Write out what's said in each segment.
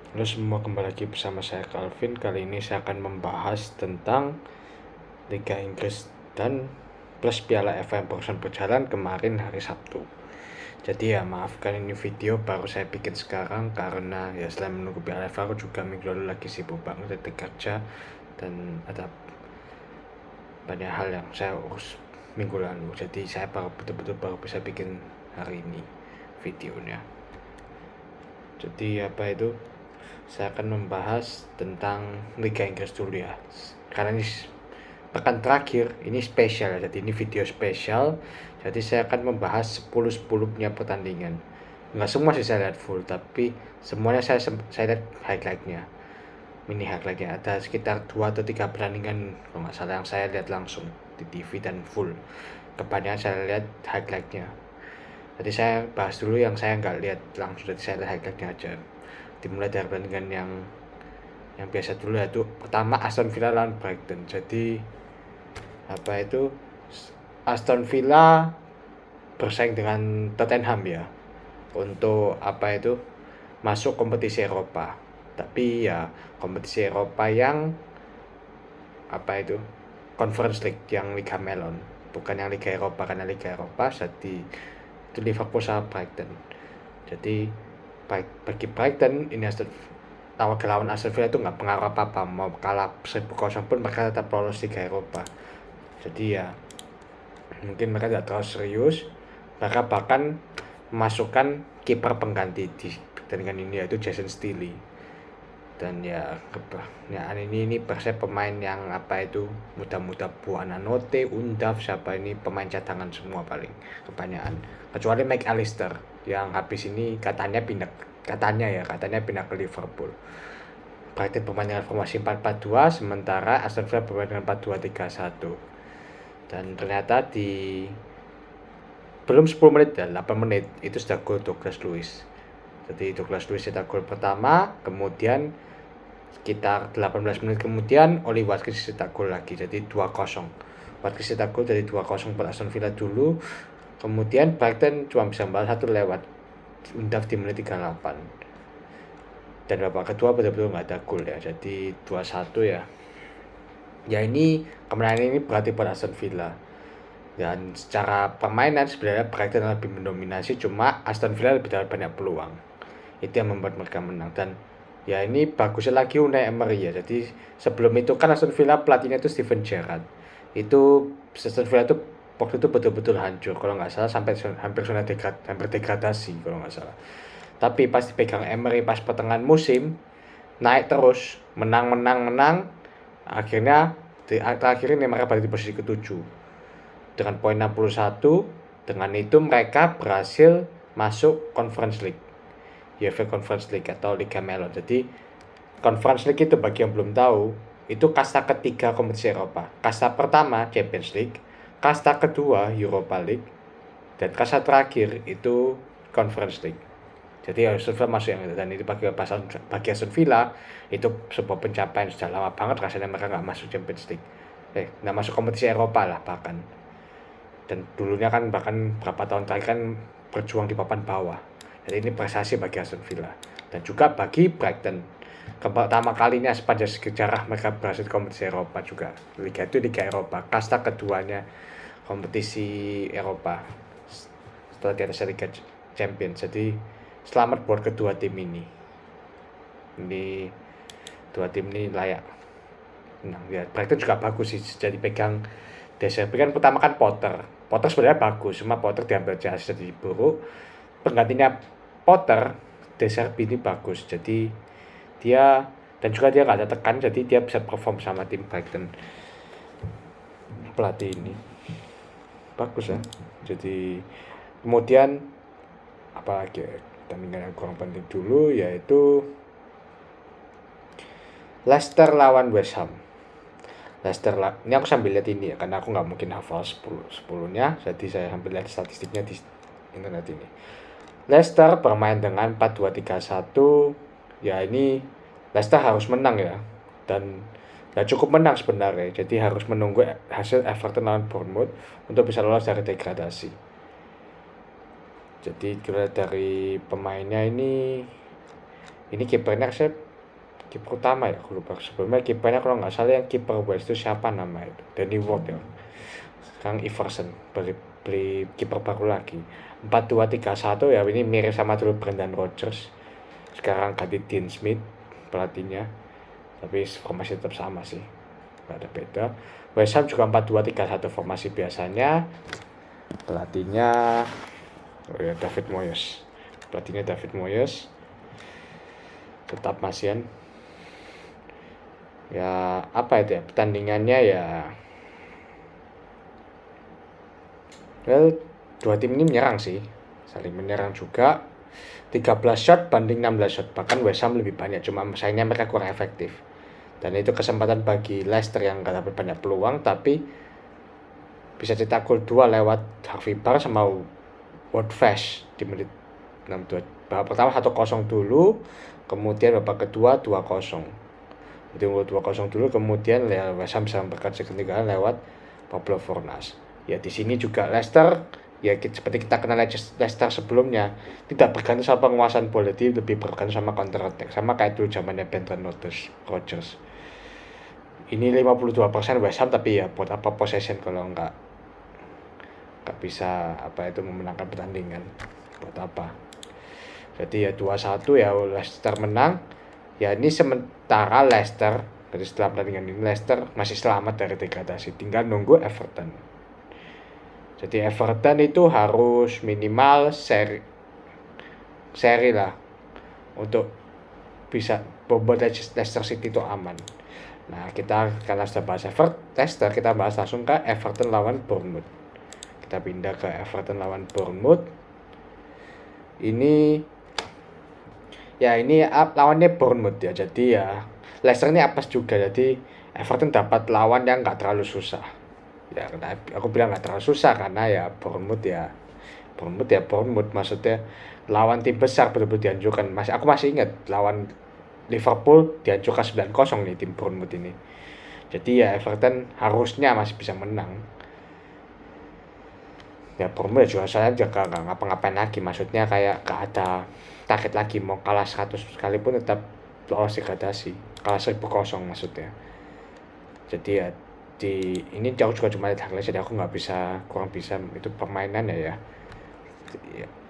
Halo semua, kembali lagi bersama saya Calvin. Kali ini saya akan membahas tentang Liga Inggris dan plus Piala FA yang barusan berjalan kemarin hari Sabtu. Jadi ya maafkan, ini video baru saya bikin sekarang karena ya selain menunggu Piala FA, aku juga minggu lalu lagi sibuk banget dari kerja dan ada banyak hal yang saya urus minggu lalu. Jadi saya betul-betul baru bisa bikin hari ini videonya. Jadi saya akan membahas tentang Liga Inggris dulu ya, karena ini pekan terakhir, ini spesial ya, jadi ini video spesial. Jadi saya akan membahas 10 punya pertandingan. Nggak semua sih saya lihat full, tapi semuanya saya lihat highlightnya, mini highlightnya. Ada sekitar 2 atau 3 pertandingan kalau nggak salah yang saya lihat langsung di TV dan full. Kebanyakan saya lihat highlightnya. Jadi saya bahas dulu yang saya nggak lihat langsung, jadi saya lihat highlightnya aja. Dimulai dari pertandingan yang biasa dulu, yaitu pertama Aston Villa lawan Brighton. Jadi Aston Villa bersaing dengan Tottenham ya untuk masuk kompetisi Eropa. Tapi ya kompetisi Eropa yang Conference League, yang Liga Melon, bukan yang Liga Eropa, karena Liga Eropa jadi itu Liverpool sama Brighton. Jadi bagi Brighton ini lawan Aston Villa itu nggak pengaruh apa-apa, mau kalah 1000 pun mereka tetap lolos Liga Eropa. Jadi ya mungkin mereka tidak terlalu serius, mereka bahkan memasukkan kiper pengganti di pertandingan ini, yaitu Jason Steely. Dan ini Persib pemain yang muda-muda, Buonanotte, Undav, siapa ini pemain cadangan semua paling kebanyakan, kecuali Mike Allister yang habis ini katanya pindah ke Liverpool. Brighton bermain dengan formasi 4-4-2, sementara Aston Villa bermain dengan 4-2-3-1. Dan ternyata di belum 10 menit dan 8 menit itu sudah gol Douglas Luiz. Jadi Douglas Luiz cetak gol pertama, kemudian sekitar 18 menit kemudian Oli Watkins cetak gol lagi, jadi 2-0. Watkins cetak gol jadi 2-0 buat Aston Villa dulu. Kemudian Brighton cuma bisa balas satu lewat Undav di menit 38. Dan babak kedua betul-betul nggak ada gol ya, jadi 2-1 ya. Ya ini kemenangan ini berarti buat Aston Villa. Dan secara permainan sebenarnya Brighton lebih mendominasi, cuma Aston Villa lebih banyak peluang. Itu yang membuat mereka menang. Dan ya ini bagusnya lagi Unai Emery ya. Jadi sebelum itu kan Aston Villa pelatihnya itu Steven Gerrard. Itu Aston Villa itu waktu itu betul-betul hancur kalau nggak salah, sampai hampir degradasi kalau nggak salah. Tapi pas dipegang Emery pas pertengahan musim, naik terus, menang. Akhirnya terakhir ini mereka berada di posisi ke-7 dengan poin 61. Dengan itu mereka berhasil masuk Conference League, UEFA Conference League atau Liga Melon. Jadi Conference League itu bagi yang belum tahu, itu kasta ketiga kompetisi Eropa. Kasta pertama Champions League, kasta kedua Europa League, dan kasta terakhir itu Conference League. Jadi Aston Villa masuk yang itu, dan itu bagi Aston Villa itu sebuah pencapaian. Sudah lama banget rasanya mereka nggak masuk Champions League, nggak masuk kompetisi Eropa lah bahkan. Dan dulunya kan bahkan berapa tahun terakhir kan berjuang di papan bawah. Jadi ini prestasi bagi Aston Villa dan juga bagi Brighton. Pertama kalinya sepanjang sejarah mereka berhasil kompetisi Eropa juga. Liga itu Liga Eropa, kasta keduanya kompetisi Eropa setelah di atas Liga Champions. Jadi selamat buat kedua tim ini. Ini dua tim ini layak menang ya. Brighton juga bagus sih, jadi pegang Deserbi kan pertama kan Potter sebenarnya bagus, cuma Potter diambil Chelsea jadi buruk. Penggantinya Potter, Deserbi ini bagus, jadi dia nggak ada tekan, jadi dia bisa perform sama tim Brighton. Pelatih ini bagus ya. Jadi kemudian apalagi pertandingan yang kurang penting dulu, yaitu Leicester lawan West Ham. Ini aku sambil lihat ini ya, karena aku nggak mungkin hafal 10-nya, jadi saya sambil lihat statistiknya di internet ini. Leicester bermain dengan 4-2-3-1. Ya ini Leicester harus menang ya, dan cukup menang sebenarnya, jadi harus menunggu hasil Everton lawan Bournemouth untuk bisa lolos dari degradasi. Jadi dari pemainnya ini Ini kipernya saya kiper utama ya, aku lupa. Sebelumnya kipernya kalau nggak salah yang kiper West itu siapa nama itu, Danny Ward ya. Sekarang Iverson beli kiper baru lagi. 4-2-3-1 ya, ini mirip sama dulu Brendan Rodgers. Sekarang ganti Dean Smith pelatihnya, tapi formasi tetap sama sih, nggak ada beda. West Ham juga 4-2-3-1 formasi biasanya. Pelatihnya David Moyes tetap masian ya. Apa itu ya, pertandingannya ya, dua tim ini menyerang sih, saling menyerang juga. 13 shot banding 16 shot, bahkan West Ham lebih banyak, cuma sayangnya mereka kurang efektif. Dan itu kesempatan bagi Leicester yang gak dapat banyak peluang, tapi bisa cetak gol 2 lewat Harvey Barnes sama Wout Faes di menit 62. Babak pertama 1-0 dulu, kemudian babak kedua 2-0. Jadi 2-0 dulu, kemudian West Ham bisa memperkecil ketinggalan lewat Pablo Fornals. Ya di sini juga Leicester ya seperti kita kenal Leicester sebelumnya, tidak bergantung sama penguasaan bola, dia lebih bergantung sama counter attack, sama kayak dulu zamannya Brendan Rodgers. Ini 52% West Ham, tapi ya buat apa possession kalau nggak bisa memenangkan pertandingan, buat apa. Jadi ya 2-1 ya Leicester menang. Ya ini sementara Leicester, jadi setelah pertandingan ini Leicester masih selamat dari degradasi, tinggal nunggu Everton. Jadi Everton itu harus minimal seri lah untuk bisa membuat Leicester City itu aman. Nah, kita karena sudah bahas Leicester, kita bahas langsung ke Everton lawan Bournemouth. Kita pindah ke Everton lawan Bournemouth. Ini lawannya Bournemouth ya. Jadi ya Leicester ini apes juga. Jadi Everton dapat lawan yang nggak terlalu susah. Ya aku bilang nggak terlalu susah karena ya Bournemouth maksudnya lawan tim besar betul-betul dihancurkan. Aku masih ingat lawan Liverpool dihancurkan 9-0 nih tim Bournemouth ini. Jadi ya Everton harusnya masih bisa menang. Ya Bournemouth juga saya nggak ngapa-ngapain lagi, maksudnya kayak gak ada target lagi, mau kalah 100 sekalipun tetap lolos degradasi, kalah 1000 maksudnya. Jadi ya ini jauh juga cuma lihat hasilnya, jadi aku kurang bisa itu permainan ya.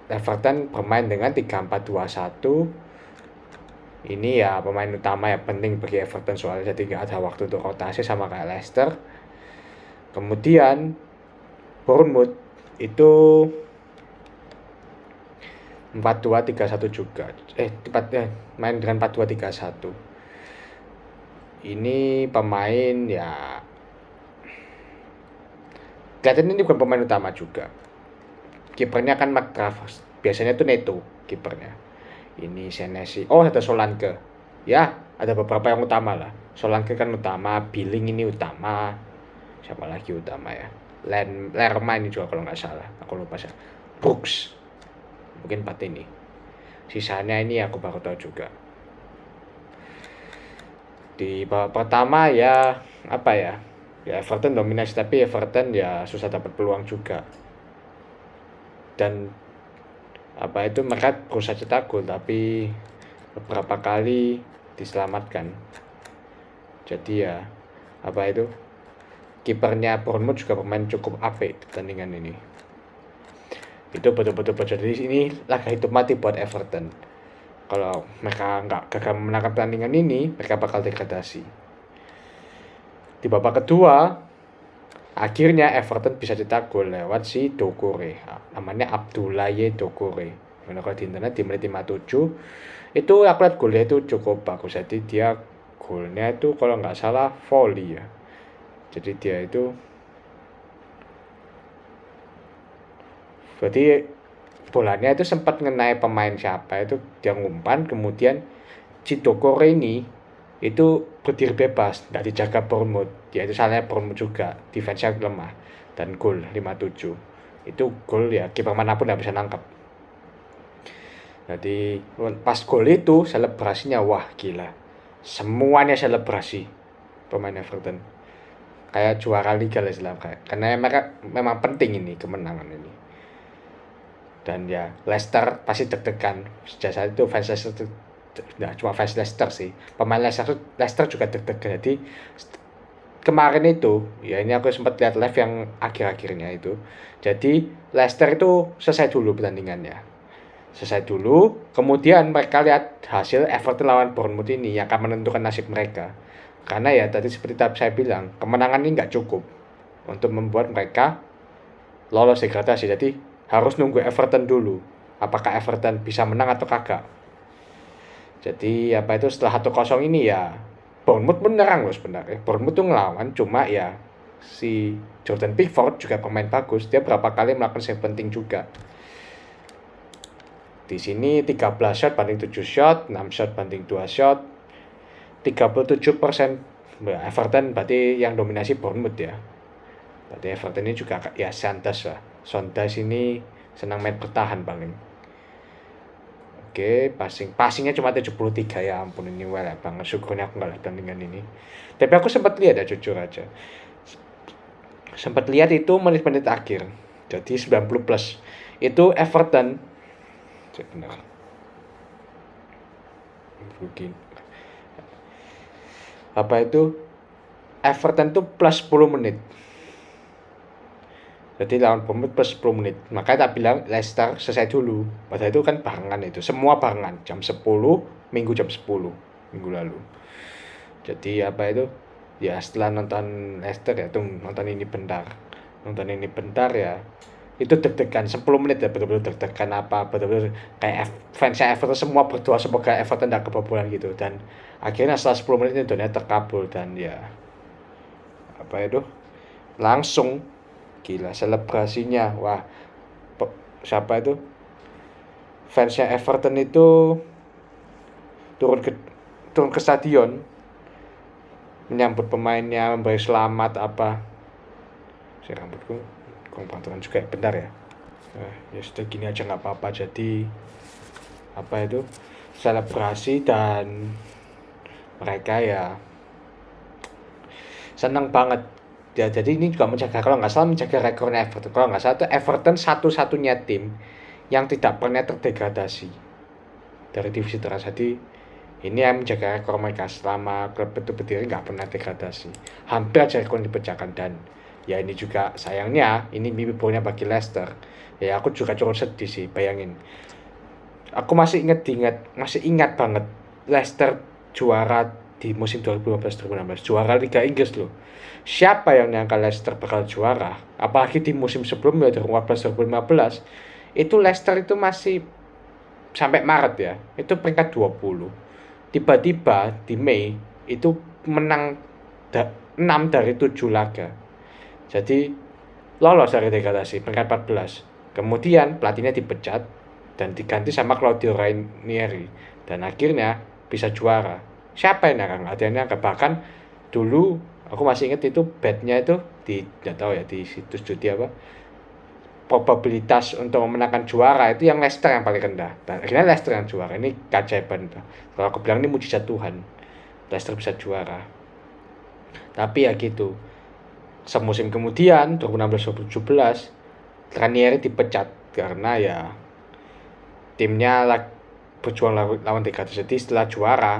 Everton bermain dengan 3-4-2-1. Ini ya pemain utama ya penting bagi Everton soalnya, jadi nggak ada waktu untuk rotasi sama kayak Leicester. Kemudian Bournemouth itu 4-2-3-1 juga. Main dengan 4-2-3-1. Ini pemain ya kelihatan ini bukan pemain utama juga. Kipernya kan McGrath. Biasanya tuh Neto kipernya. Ini Senesi. Oh, ada Solanke. Ya, ada beberapa yang utama lah. Solanke kan utama, Billing ini utama. Siapa lagi utama ya? Lerma ini juga kalau nggak salah. Aku lupa sih. Brooks. Mungkin 4 ini. Sisanya ini aku baru tahu juga. Di babak pertama ya ya Everton dominasi, tapi Everton ya susah dapat peluang juga. Dan mereka berusaha cetak gol tapi beberapa kali diselamatkan. Jadi ya kipernya Bournemouth juga bermain cukup apik di pertandingan ini. Itu betul-betul jadi ini laga hidup mati buat Everton. Kalau mereka nggak gagal memenangkan pertandingan ini, mereka bakal degradasi. Di babak kedua, akhirnya Everton bisa cetak gol lewat si Doucouré. Namanya Abdoulaye Doucouré. Kalau di internet di menit 57, itu aku lihat golnya itu cukup bagus. Jadi dia golnya itu kalau nggak salah volley ya. Jadi dia itu bolanya itu sempat ngenai pemain siapa itu, dia ngumpan, kemudian si Doucouré ini itu berdiri bebas, nggak dijaga Bournemouth. Ya itu salahnya Bournemouth juga, defense-nya lemah, dan gol 57. Itu gol ya kiper manapun nggak bisa nangkap. Jadi pas gol itu selebrasinya wah gila, semuanya selebrasi pemain Everton kayak juara liga lah istilahnya, karena mereka memang penting ini kemenangan ini. Dan ya Leicester pasti deg-degan. Sejak saat itu fans Leicester Nah, cuma fans Leicester sih. Pemain Leicester juga deg-degan. Jadi kemarin itu, ya ini aku sempat lihat live yang akhir-akhirnya itu. Jadi Leicester itu selesai dulu pertandingannya. Selesai dulu, kemudian mereka lihat hasil Everton lawan Bournemouth ini yang akan menentukan nasib mereka. Karena ya tadi seperti saya bilang, kemenangan ini nggak cukup untuk membuat mereka lolos degradasi. Jadi harus nunggu Everton dulu. Apakah Everton bisa menang atau kagak. Jadi apa itu setelah 1-0 ini ya Bournemouth menyerang loh sebenarnya. Bournemouth tuh ngelawan, cuma ya si Jordan Pickford juga pemain bagus. Dia berapa kali melakukan save penting juga. Di sini 13 shot banding 7 shot, 6 shot banding 2 shot. 37% Everton berarti yang dominasi Bournemouth ya. Berarti Everton ini juga ya santas lah. Sondas ini senang main bertahan paling. Oke, passingnya cuma 73, ya ampun, ini welek banget. Syukurnya aku nggak lihat pertandingan ini. Tapi aku sempat lihat ya, jujur aja. Sempat lihat itu menit-menit akhir. Jadi 90 plus. Itu Everton. Benar. Mungkin. Apa itu? Everton tuh plus 10 menit. Jadi lawan Bournemouth plus 10 menit. Makanya tak bilang Leicester selesai dulu. Padahal itu kan barengan itu. Semua barengan. Jam 10, Minggu jam 10. Minggu lalu. Jadi apa itu? Ya setelah nonton Leicester ya tuh nonton ini bentar. Nonton ini bentar ya. Itu deg-degan 10 menit ya, betul-betul deg-degan apa. Betul-betul kayak fansnya Everton semua berdoa semoga Everton tidak kebobolan gitu. Dan akhirnya setelah 10 menit itu terkabul. Dan ya apa itu? Langsung gila selebrasinya. Wah, siapa itu fansnya Everton itu turun ke stadion menyambut pemainnya, memberi selamat apa. Si rambutku kurang juga bentar ya. Ya sudah gini aja nggak apa-apa. Jadi apa itu selebrasi dan mereka ya senang banget. Ya, jadi ini juga menjaga, kalau nggak salah menjaga rekornya Everton. Kalau nggak salah itu Everton satu-satunya tim yang tidak pernah terdegradasi dari divisi teratas. Jadi ini yang menjaga rekor mereka selama klub itu berdiri nggak pernah degradasi. Hampir aja rekor dipecahkan. Dan ya ini juga sayangnya ini mimpi buruknya bagi Leicester. Ya aku juga cukup sedih sih, bayangin. Aku masih ingat banget Leicester juara di musim 2015-2016, juara Liga Inggris loh. Siapa yang nyangka Leicester bakal juara? Apalagi di musim sebelumnya 2014-2015, itu Leicester itu masih sampai Maret ya, itu peringkat 20. Tiba-tiba di Mei itu menang 6 dari 7 laga. Jadi lolos dari degradasi peringkat 14. Kemudian pelatihnya dipecat dan diganti sama Claudio Ranieri dan akhirnya bisa juara. Siapa yang nyangka? Bahkan dulu aku masih ingat itu betnya itu nggak tahu ya di situs judi apa, probabilitas untuk memenangkan juara itu yang Leicester yang paling rendah. Dan akhirnya Leicester yang juara. Ini keajaiban. Kalau aku bilang ini mujizat Tuhan. Leicester bisa juara. Tapi ya gitu. Semusim kemudian 2016-2017 Ranieri dipecat karena ya timnya berjuang lawan degradasi. Jadi setelah juara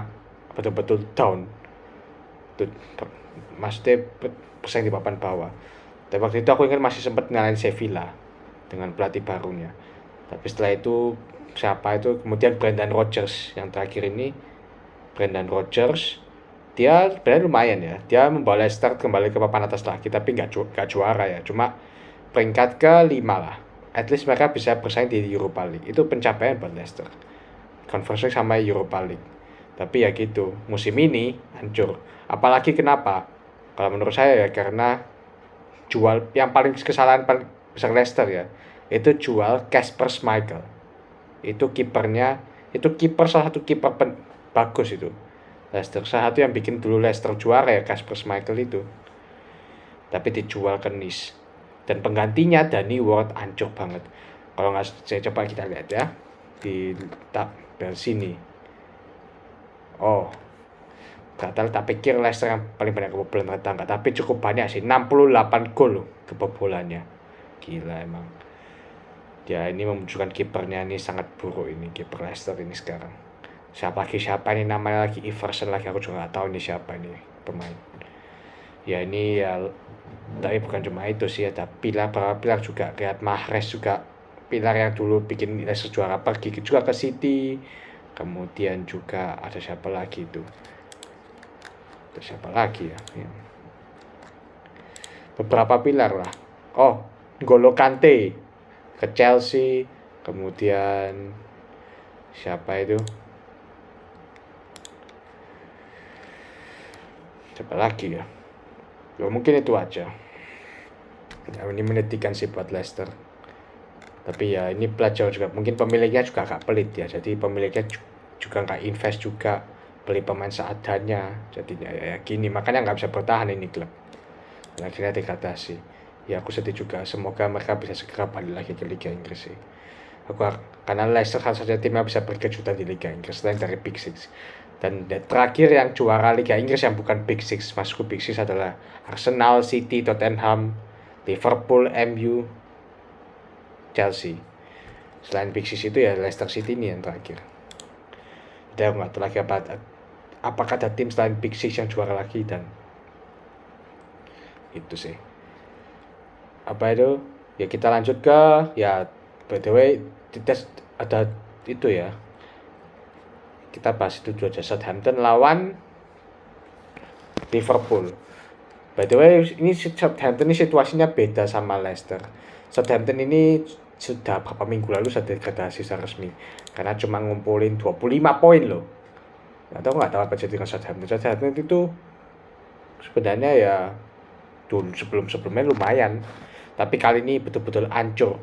betul-betul down. Maksudnya persaing di papan bawah. Tapi waktu itu aku ingat masih sempat ngalahin Sevilla dengan pelatih barunya. Tapi setelah itu siapa itu kemudian Brendan Rodgers yang terakhir ini. Brendan Rodgers dia sebenarnya lumayan ya. Dia membawa Leicester kembali ke papan atas lagi, tapi nggak juara ya. Cuma peringkat ke-5 lah. At least mereka bisa bersaing di Europa League. Itu pencapaian buat Leicester. Conference sama Europa League. Tapi ya gitu, musim ini hancur. Apalagi kenapa? Kalau menurut saya ya karena jual yang paling kesalahan paling besar Leicester ya, itu jual Kasper Schmeichel. Itu kipernya, itu salah satu kiper bagus itu. Leicester salah satu yang bikin dulu Leicester juara ya Kasper Schmeichel itu. Tapi dijual ke Nice. Dan penggantinya Danny Ward hancur banget. Kalau nggak, saya coba kita lihat ya di tabel sini. Oh, tak pikir Leicester yang paling banyak kebobolan tetangga, tapi cukup banyak sih, 68 gol kebobolannya. Gila emang. Ya ini menunjukkan kipernya ini sangat buruk ini, kiper Leicester ini sekarang. siapa ini namanya lagi, Iverson lagi, aku juga nggak tahu ini siapa ini pemain. Ya ini ya, tapi bukan cuma itu sih, ada pilar juga, Riyad Mahrez juga, pilar yang dulu bikin Leicester juara, pergi juga ke City. Kemudian juga ada siapa lagi itu? Ada siapa lagi ya? Beberapa pilar lah. Oh, N'Golo Kante ke Chelsea. Kemudian siapa itu? Siapa lagi ya? Mungkin itu aja. Ya, ini menitikan sih buat Leicester. Tapi ya ini pelajar juga, mungkin pemiliknya juga agak pelit ya. Jadi pemiliknya juga nggak invest juga, beli pemain seadanya. Jadinya ya gini, makanya nggak bisa bertahan ini klub. Dan akhirnya degradasi. Ya aku sedih juga. Semoga mereka bisa segera balik lagi ke Liga Inggris sih. Karena Leicester kan saja timnya bisa berkejutan di Liga Inggris selain dari Big Six. Dan terakhir yang juara Liga Inggris yang bukan Big Six, masuk Big Six adalah Arsenal, City, Tottenham, Liverpool, MU, Chelsea. Selain Big Six itu ya Leicester City ini yang terakhir. Jadi aku nggak tahu lagi apakah ada tim selain Big Six yang juara lagi, dan itu sih. Apa itu? Ya kita lanjut ke, ya by the way kita ada itu ya. Kita bahas itu dulu aja. Southampton lawan Liverpool. By the way, ini Southampton ini situasinya beda sama Leicester. Southampton ini sudah beberapa minggu lalu sudah degradasi secara resmi karena cuma ngumpulin 25 poin loh. Nggak tahu apa jadi dengan Southampton. Southampton itu sebenarnya ya dulu sebelumnya lumayan, tapi kali ini betul-betul hancur.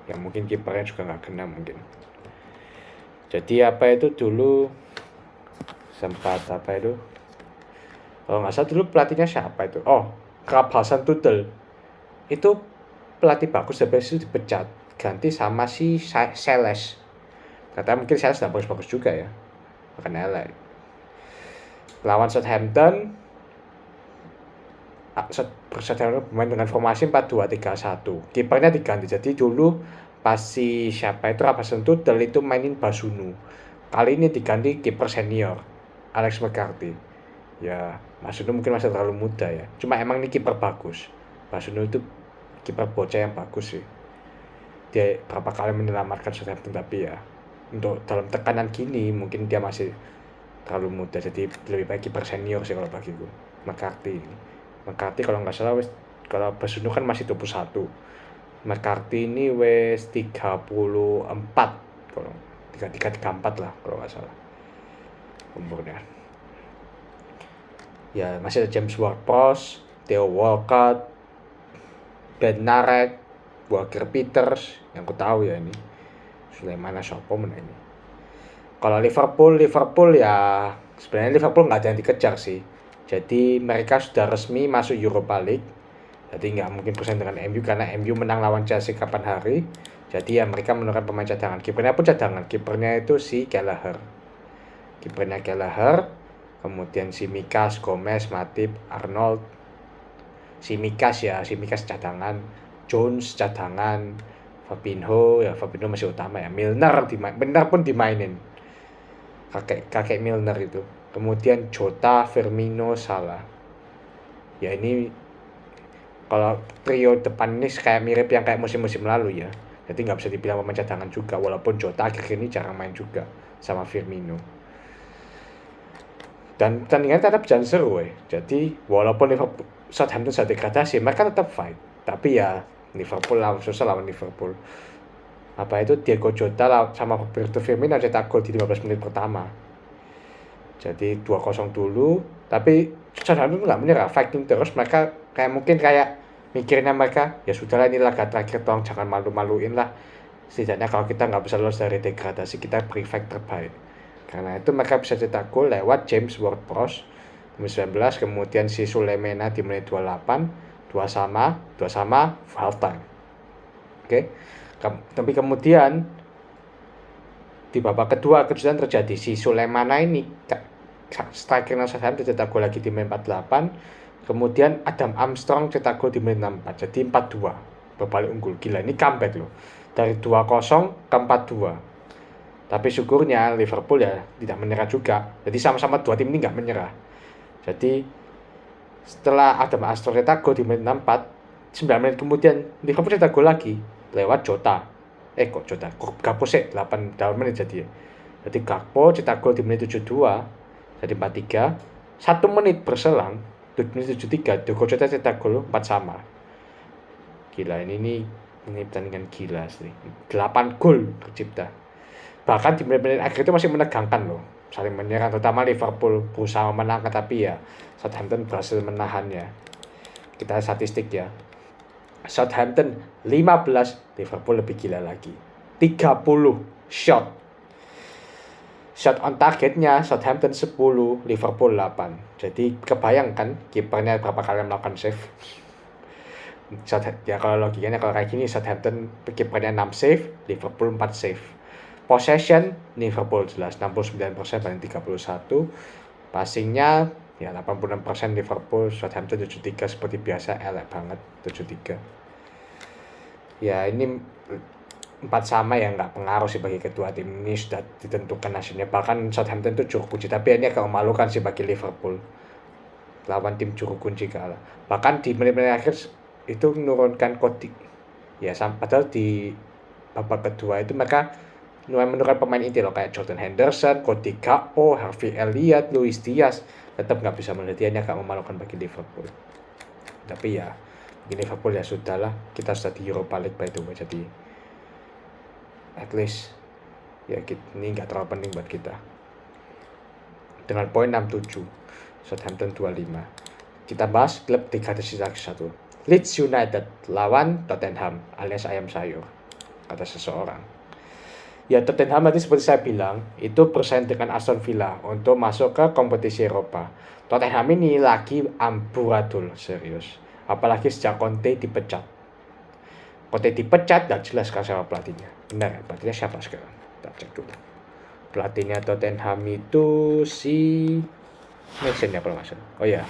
Ya mungkin kipernya juga nggak kena mungkin. Jadi apa itu dulu sempat apa itu? Kalau nggak salah dulu pelatihnya siapa itu? Oh, Hasan Tuchel. Itu pelatih bagus, tapi itu dipecat, ganti sama si Seles. Katanya mungkin Seles nggak bagus-bagus juga ya, makanya elek. Lawan Southampton bermain dengan formasi 4-2-3-1. Kipernya diganti. Jadi dulu pas si siapa itu Hasan Tuchel itu mainin Basunu. Kali ini diganti kiper senior Alex McCarthy. Ya, Basunu mungkin masih terlalu muda ya. Cuma emang ini kiper bagus. Basunu itu kiper bocah yang bagus sih. Dia berapa kali menyelamatkan Southampton, tapi ya untuk dalam tekanan gini mungkin dia masih terlalu muda. Jadi lebih baik kiper senior sih kalau bagiku. McCarthy kalau nggak salah kalau Basunu kan masih 21. McCarthy ini wes 34, kalau 33-34 lah kalau nggak salah umurnya. Ya masih ada James Ward-Prowse, Theo Walcott, Ben Narek, Walker Peters, yang ku tahu ya ini Sulaimana Sopo mana ini. Kalau Liverpool ya sebenarnya Liverpool nggak ada yang dikejar sih. Jadi mereka sudah resmi masuk Europa League. Jadi nggak mungkin persen dengan MU karena MU menang lawan Chelsea kapan hari. Jadi ya mereka menurunkan pemain cadangan. Kipernya pun cadangan. Kipernya itu si Gallagher. Kemudian si Mikas, Gomez, Matip, Arnold. Si Mikas cadangan. Jones cadangan. Fabinho masih utama ya. Milner pun dimainin. Kakek Milner itu. Kemudian Jota, Firmino, Salah. Ya ini kalau trio depan ini kayak mirip yang kayak musim-musim lalu ya. Jadi nggak bisa dibilang pemain cadangan juga, walaupun Jota akhir ini jarang main juga sama Firmino. Dan pertandingan tetap berjalan seru Jadi walaupun Southampton sudah degradasi, mereka tetap fight. Tapi ya Liverpool susah lawan Liverpool. Apa itu Diego Jota sama Roberto Firmino cetak gol di 15 menit pertama. Jadi 2-0 dulu, tapi Southampton nggak menyerah, fighting terus. Mereka kayak mikirnya mereka, ya sudahlah ini laga terakhir tolong jangan malu-maluin lah. Setidaknya kalau kita nggak bisa lolos dari degradasi, kita beri fight terbaik. Karena itu mereka bisa cetak gol lewat James Ward-Prowse 19, kemudian si Sulemena di menit 28, 2 sama half time. Oke. Tapi kemudian di babak kedua kejutan terjadi. Si Sulemana ini striker Southampton cetak gol lagi di menit 48. Kemudian Adam Armstrong cetak gol di menit 64. Jadi 4-2 berbalik unggul. Gila, ini comeback loh. Dari 2-0 ke 4-2. Tapi syukurnya Liverpool ya tidak menyerah juga. Jadi sama-sama dua tim ini nggak menyerah. Jadi setelah Adam Astor cetak gol di menit 64, 9 menit kemudian Liverpool cetak gol lagi lewat Jota. Gakpo sih 8 menit jadi. Jadi Gakpo cetak gol di menit 72, jadi 4-3. 1 menit berselang, di menit 73, Diogo Jota cetak gol 4 sama. Gila, ini pertandingan gila sih. 8 gol tercipta. Bahkan di menit-menit akhir itu masih menegangkan loh, saling menyerang, terutama Liverpool berusaha memenangkan tapi ya Southampton berhasil menahannya. Kita statistik ya, Southampton 15, Liverpool lebih gila lagi 30 shot on targetnya Southampton 10, Liverpool 8. Jadi kebayangkan kipernya berapa kali melakukan save. Ya kalau logikanya kalau kayak gini, Southampton kipernya 6 save, Liverpool 4 save. Possession Liverpool jelas 69% banding 31. Passingnya ya 86% Liverpool, Southampton 73 seperti biasa, elek banget 73. Ya ini 4 sama ya nggak pengaruh sih bagi kedua tim ini, sudah ditentukan hasilnya. Bahkan Southampton itu juru kunci, tapi ini agak memalukan sih bagi Liverpool lawan tim juru kunci kalah. Bahkan di menit-menit akhir itu menurunkan Cody ya, padahal di babak kedua itu mereka menurunkan pemain inti loh, kayak Jordan Henderson, Cody Gakpo, Harvey Elliott, Luis Diaz, tetap nggak bisa menelitiannya, agak memalukan bagi Liverpool. Tapi ya bagi Liverpool ya sudahlah, kita sudah di Europa League by the way, jadi at least ya ini nggak terlalu penting buat kita. Dengan poin 67, Southampton 25. Kita bahas klub degradasi 1. Leeds United lawan Tottenham alias ayam sayur, kata seseorang. Ya Tottenham tadi seperti saya bilang, itu bersaing dengan Aston Villa untuk masuk ke kompetisi Eropa. Tottenham ini lagi amburadul, serius. Apalagi sejak Conte dipecat. Conte dipecat, gak jelas kan siapa pelatihnya. Benar ya, pelatihnya siapa sekarang? Kita cek dulu. Pelatihnya Tottenham itu si Mason ya kalau nggak salah. Oh ya,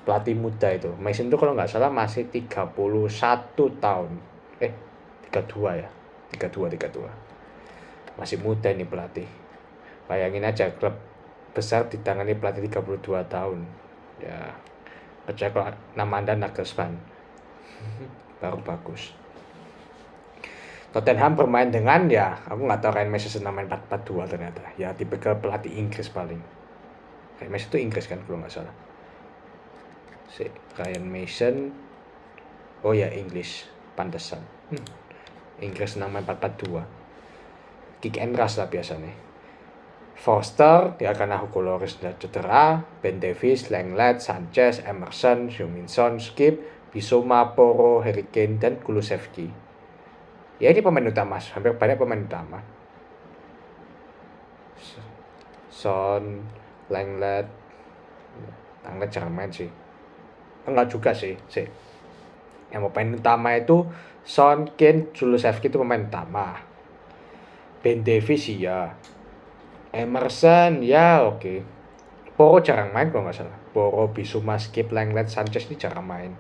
pelatih muda itu. Mason itu kalau nggak salah masih 31 tahun. 32 ya. 32. Masih muda ini pelatih. Bayangin aja klub besar ditangani pelatih 32 tahun. Ya, percaya kalau nama Anda Nagelsmann. Baru bagus. Tottenham bermain dengan ya, aku nggak tahu Ryan Mason main 4-4-2 ternyata. Ya tipikal pelatih Inggris paling. Ryan Mason itu Inggris kan kalau nggak salah. Ryan Mason, oh ya Inggris, pantesan. Inggris senang main 4-4-2. Kick and rush lah biasanya. Foster ya karena Hugo Lloris sudah cedera, Ben Davies, Lenglet, Sanchez, Emerson, Huminson, Skip, Bissouma, Porro, Harry Kane, dan Kulusevski. Ya ini pemain utama, hampir banyak pemain utama. Son, Lenglet jarang main sih. Enggak juga sih. Yang pemain utama itu Son, Kane, Kulusevski itu pemain utama. Ben Davies ya, Emerson ya oke. Porro jarang main kalau nggak salah. Porro, Bissouma, Skip, Lenglet, Sanchez ini jarang main.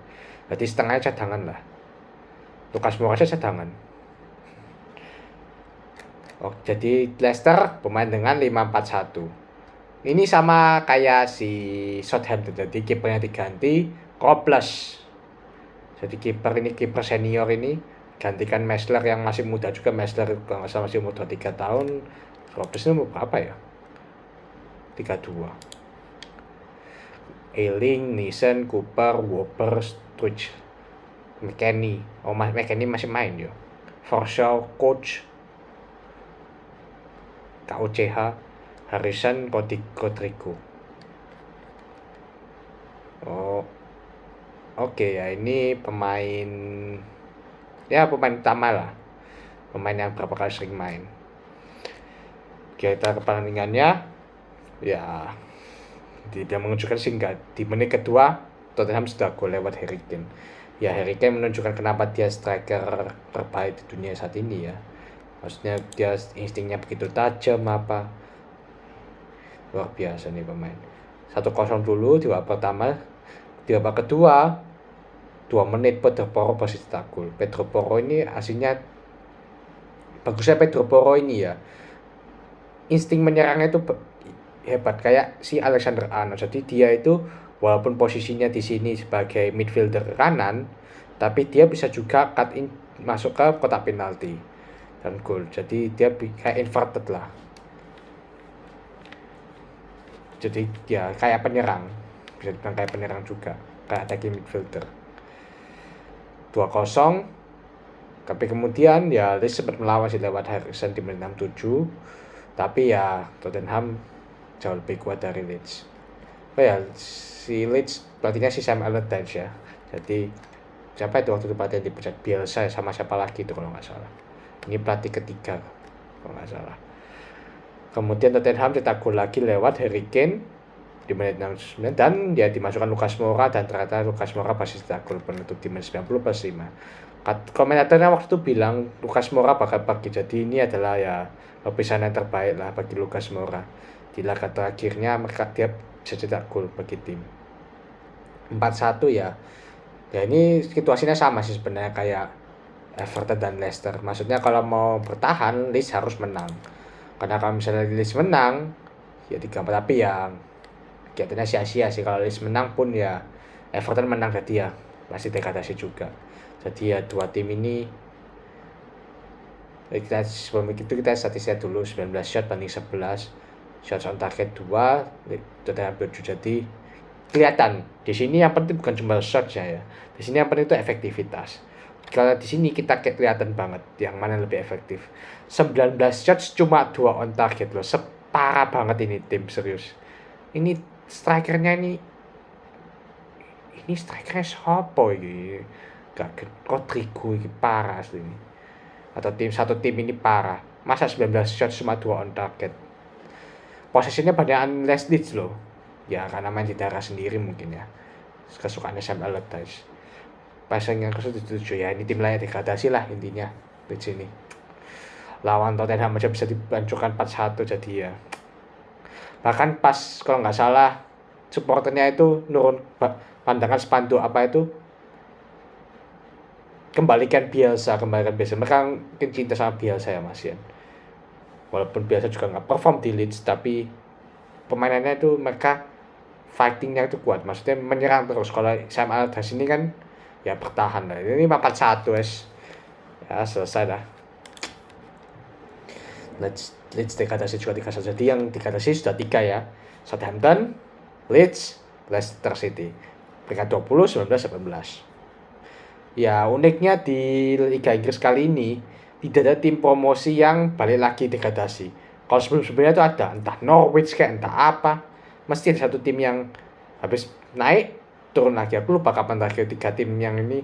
Berarti setengahnya cadangan lah. Lucas Moura cadangan. Jadi Leicester pemain dengan 5-4-1. Ini sama kayak si Southampton. Jadi kipernya diganti Robles. Jadi kiper senior ini gantikan Mesler yang masih muda juga. Mesler kalau nggak salah masih umur 23 tahun. Robles ini umur berapa ya? 32. Ayling, Nielsen, Cooper, Whopper, Sturridge, McKennie. McKennie masih main ya. Forshaw, Coach, KOCH, Harrison, Rodrigo. Oke ya, ini pemain utama lah. Pemain yang berapa kali sering main. Kita ke pertandingannya. Ya, tidak mengejutkan sih enggak. Di menit kedua, Tottenham sudah gol lewat Harry Kane. Ya, Harry Kane menunjukkan kenapa dia striker terbaik di dunia saat ini ya. Maksudnya dia instingnya begitu tajam apa. Luar biasa nih pemain. 1-0 dulu di babak pertama. Di babak kedua 2 menit Pedro Porro pasti cetak gol. Pedro Porro ini aslinya bagusnya Pedro Porro ini ya. insting menyerangnya itu hebat kayak si Alexander Arnold. Jadi dia itu walaupun posisinya di sini sebagai midfielder kanan, tapi dia bisa juga cut in masuk ke kotak penalti dan gol. Jadi dia kayak inverted lah. Jadi ya kayak penyerang, bisa dibilang kayak penyerang juga, kayak attacking midfielder. 2-0. Tapi kemudian ya Leeds sempat melawan sih lewat Harrison di menit 67. Tapi ya Tottenham jauh lebih kuat dari Leeds. Oh ya, si Leeds pelatihnya si Sam Allardyce ya. Jadi siapa itu waktu itu pelatih yang dipecat? Bielsa sama siapa lagi itu kalau nggak salah. Ini pelatih ketiga kalau nggak salah. Kemudian Tottenham cetak gol lagi lewat Harry Kane di menit 69 dan dia dimasukkan Lucas Moura dan ternyata Lucas Moura pasti cetak gol penutup di menit 90+5. Komentatornya waktu itu bilang Lucas Moura bakal pergi, jadi ini adalah ya lapisan yang terbaik lah bagi Lucas Moura. Di laga terakhirnya mereka dia bisa cetak gol bagi tim. 4-1 ya. Ya ini situasinya sama sih sebenarnya kayak Everton dan Leicester. Maksudnya kalau mau bertahan Leeds harus menang. Karena kalau misalnya Leeds menang ya 3-4, tapi ya kelihatannya sia-sia sih kalau Leeds menang pun ya Everton menang jadi ya masih degradasi juga. Jadi ya dua tim ini sebelum itu kita statistiknya dulu 19 shot banding 11, shots on target 2, Tottenham 7. Jadi kelihatan di sini yang penting bukan cuma shotnya ya, di sini yang penting itu efektivitas. Kalau di sini kita kelihatan banget yang mana lebih efektif. 19 shots cuma 2 on target loh, separah banget ini tim serius. Ini strikernya ini strikernya siapa ini? Gak Rodrigo ini parah asli ini. Atau satu tim ini parah. Masa 19 shots cuma 2 on target. Posisinya banyakan Leeds loh. Ya karena main di daerah sendiri mungkin ya. Kesukaannya Sam Allardyce. Pasang yang ke-77 ya ini tim layak degradasi lah intinya di sini. Lawan Tottenham aja bisa dihancurkan 4-1 jadi ya. Bahkan pas kalau nggak salah supporternya itu nurun pandangan spanduk apa itu, kembalikan Bielsa. Mereka mungkin cinta sama Bielsa ya Mas Ian. Walaupun Bielsa juga nggak perform di Leeds, tapi pemainannya itu mereka fightingnya itu kuat. Maksudnya menyerang terus. Kalau Sam Allardyce ini kan ya bertahan lah. Ini 4-1 es. Ya selesai dah. Leeds degradasi juga 3-1. Jadi yang degradasi sudah 3 ya. Southampton, Leeds, Leicester City. Peringkat 20, 19, 18. Ya uniknya di Liga Inggris kali ini tidak ada tim promosi yang balik lagi degradasi. Kalau sebelumnya itu ada entah Norwich kayak entah apa, mesti ada satu tim yang habis naik turun lagi. Aku lupa kapan terakhir 3 tim yang ini,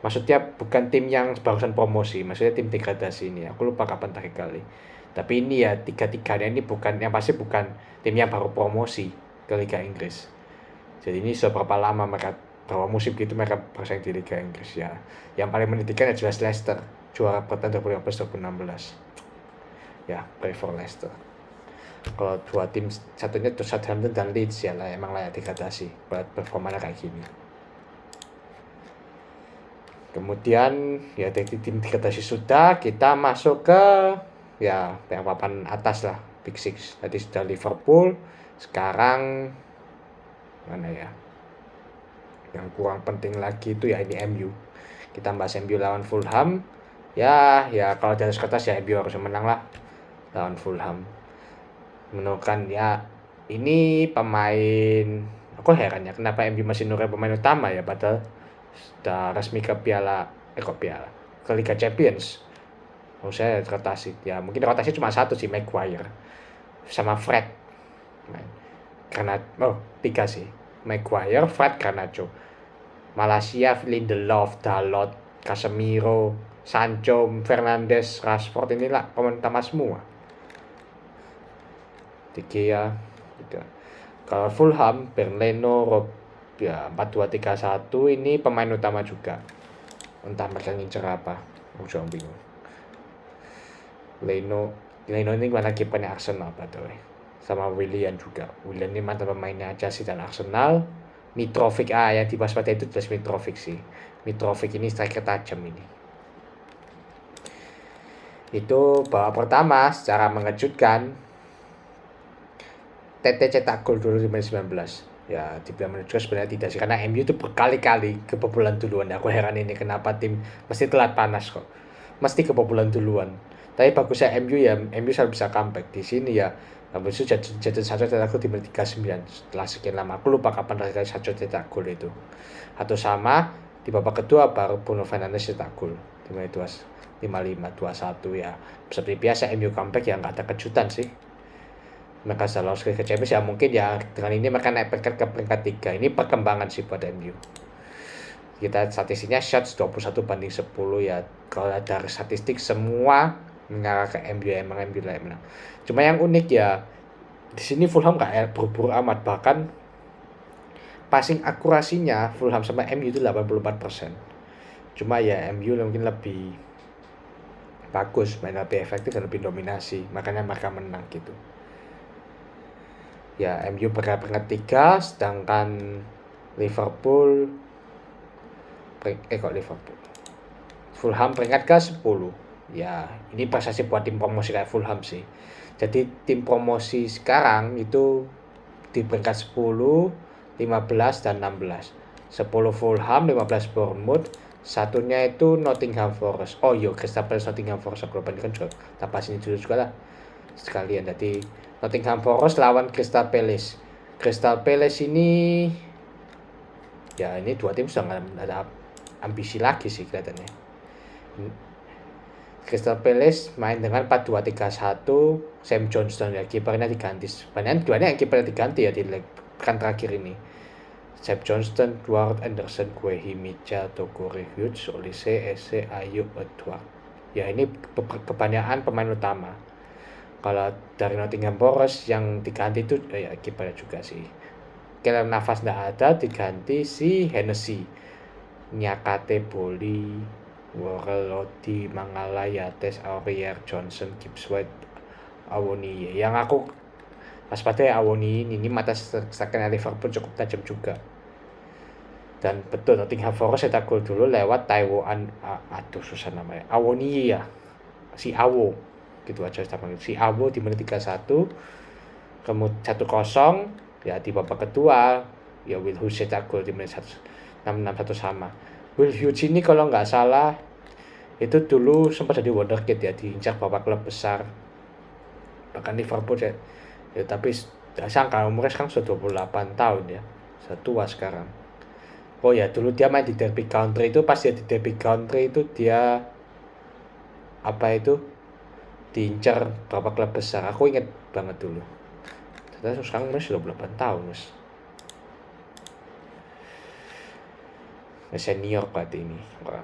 maksudnya bukan tim yang barusan promosi, maksudnya tim degradasi ini. Aku lupa kapan terakhir kali. Tapi ini ya 3-3-nya ini bukan, yang pasti bukan tim yang baru promosi ke Liga Inggris. Jadi ini seberapa lama mereka bahwa musim gitu mereka bersaing di Liga Inggris ya. Yang paling menitikan adalah Leicester, juara bertahan 2015-2016. Ya, pray for Leicester. Kalau dua tim satunya tuh Southampton dan Leeds ya lah emang layak degradasi buat performanya kayak gini. Kemudian ya dari tim degradasi sudah kita masuk ke ya yang papan atas lah, Big Six. Tadi sudah Liverpool, sekarang mana ya? Yang kurang penting lagi itu ya ini MU. Kita bahas MU lawan Fulham. Ya kalau di atas kertas ya MU harus menang lah lawan Fulham. Menurutkan ya ini pemain, aku heran ya kenapa MU masih nurut pemain utama ya, padahal sudah resmi ke ke Liga Champions. Saya rotasi ya, mungkin rotasi cuma satu sih, Maguire sama Fred. Karena 3 sih, Maguire, Fred, Garnacho. Malaysia, Lindelof, Dalot, Casemiro, Sancho, Fernandes, Rashford, inilah pemain utama semua. Tiga gitu. Kalau Fulham, Berleno, ya 4-2-3-1 ini pemain utama juga. Entah mereka ngincer apa, aku juga bingung. Leno ini mana kipernya Arsenal padahal. Sama Willian juga. Willian ini mantan pemainnya Chelsea dan Arsenal. Mitrovic yang dibahas pada itu jelas Mitrovic sih. Mitrovic ini striker tajam ini. Itu babak pertama secara mengejutkan Tete cetak gol dulu di menit 19. Ya dibilang menit juga sebenarnya tidak sih, karena MU itu berkali-kali kebobolan duluan. Aku heran ini kenapa tim mesti telat panas kok, mesti kebobolan duluan. Tapi bagusnya MU ya, MU selalu bisa comeback di sini ya. Habis itu jatuh Sancho cetak gol di menit 39 setelah sekian lama. Aku lupa kapan terakhir kali Sancho cetak gol itu. Atau sama di babak kedua baru Bruno Fernandes cetak gol di menit 55-21 ya. Seperti biasa MU comeback ya, nggak ada kejutan sih. Mereka selalu lolos ke Champions ya, mungkin ya dengan ini mereka naik peringkat ke peringkat 3. Ini perkembangan sih buat MU. Kita statistiknya shots 21 banding 10 ya. Kalau dari statistik semua mengarah ke MU, emang MU lah yang menang. Cuma yang unik ya di sini Fulham nggak buru-buru amat, bahkan passing akurasinya Fulham sama MU itu 84%. Cuma ya MU mungkin lebih bagus, main lebih efektif dan lebih dominasi, makanya mereka menang gitu. Ya MU berada peringkat 3, sedangkan Liverpool Fulham peringkat ke 10. Ya ini prestasi buat tim promosi kayak Fulham sih. Jadi tim promosi sekarang itu di peringkat 10, 15 dan 16. 10 Fulham, 15 Bournemouth, satunya itu Nottingham Forest. Oh iya, Crystal Palace Nottingham Forest aku bandingkan juga. Tapi sini dulu juga lah sekalian. Jadi Nottingham Forest lawan Crystal Palace. Crystal Palace ini ya ini dua tim sudah nggak ada ambisi lagi sih kelihatannya. Crystal Palace main dengan 4-2-3-1, Sam Johnston ya kipernya diganti. Sebenarnya duanya yang kipernya diganti ya di pekan terakhir ini. Sam Johnston, Dwight Anderson, Guehi Mitchell, Tokore Hughes, Olise, Eze, Ayub, Edward. Ya ini kebanyakan pemain utama. Kalau dari Nottingham Forest yang diganti itu ya kipernya juga sih. Kalau nafas nggak ada diganti si Hennessy, Nyakate Boli, Worrell Lodi, Mangala, Yates, Aurier, Johnson, Gibbs White, Awoniyi. Yang aku pas pada Awoniyi ini mata sekarang Liverpool cukup tajam juga. Dan betul Nottingham Forest cetak gol dulu lewat Taiwan, aduh susah namanya, Awoniyi ya, si Awo gitu aja si Awo di menit 31, kemudian 1-0 ya di babak kedua ya Will Hughes cetak gol di menit 661 sama. Will Hughes ini kalau nggak salah itu dulu sempat jadi wonderkid ya, diincar beberapa klub besar bahkan Liverpool ya, tapi sangka umurnya sekarang sudah 28 tahun ya, sudah tua sekarang. Oh ya dulu dia main di Derby County itu, pas dia di Derby County itu dia diincar beberapa klub besar, aku inget banget dulu. Ternyata sekarang umurnya sudah 28 tahun mas. Senior berarti ini. Wah.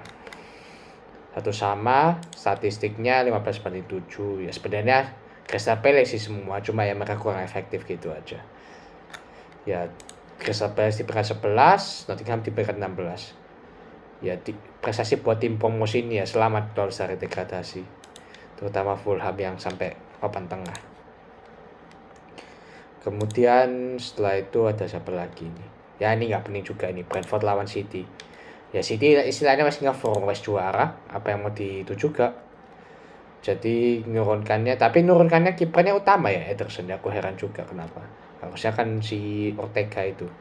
Satu sama, statistiknya 15-7. Ya sebenarnya Crystal Palace sih semua, cuma ya mereka kurang efektif gitu aja. Ya Crystal Palace di peringkat 11, Nottingham di peringkat 16. Ya prestasi buat tim promosi ini ya, selamat lolos dari degradasi. Terutama Fulham yang sampai papan tengah. Kemudian setelah itu ada siapa lagi nih? Ya ini nggak penting juga, ini Brentford lawan City. Ya City istilahnya masih nge-forward juara, apa yang mau dituju juga. Jadi nurunkannya kipernya utama ya Ederson. Aku heran juga kenapa. Harusnya kan si Ortega itu.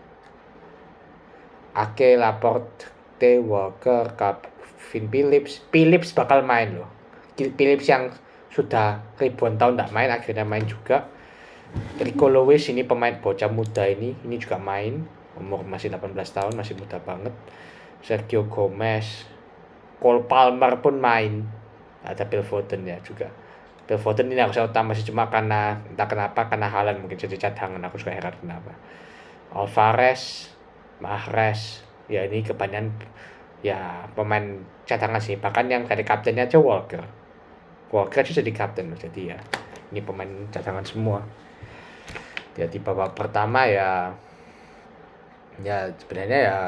Ake, Laporte, Walker, Calvin Phillips bakal main loh. Phillips yang sudah ribuan tahun tidak main akhirnya main juga. Rico Lewis ini pemain bocah muda ini juga main, umur masih 18 tahun, masih muda banget. Sergio Gomez, Cole Palmer pun main, ada Phil Foden ya juga. Phil Foden ini harusnya utama sih, cuma karena entah kenapa, karena Haaland mungkin jadi cadangan, aku juga heran kenapa. Alvarez, Mahrez, ya ini kebanyakan ya pemain cadangan sih, bahkan yang dari kaptennya aja Walker aja jadi kapten, jadi ya ini pemain cadangan semua. Ya di babak pertama ya sebenarnya ya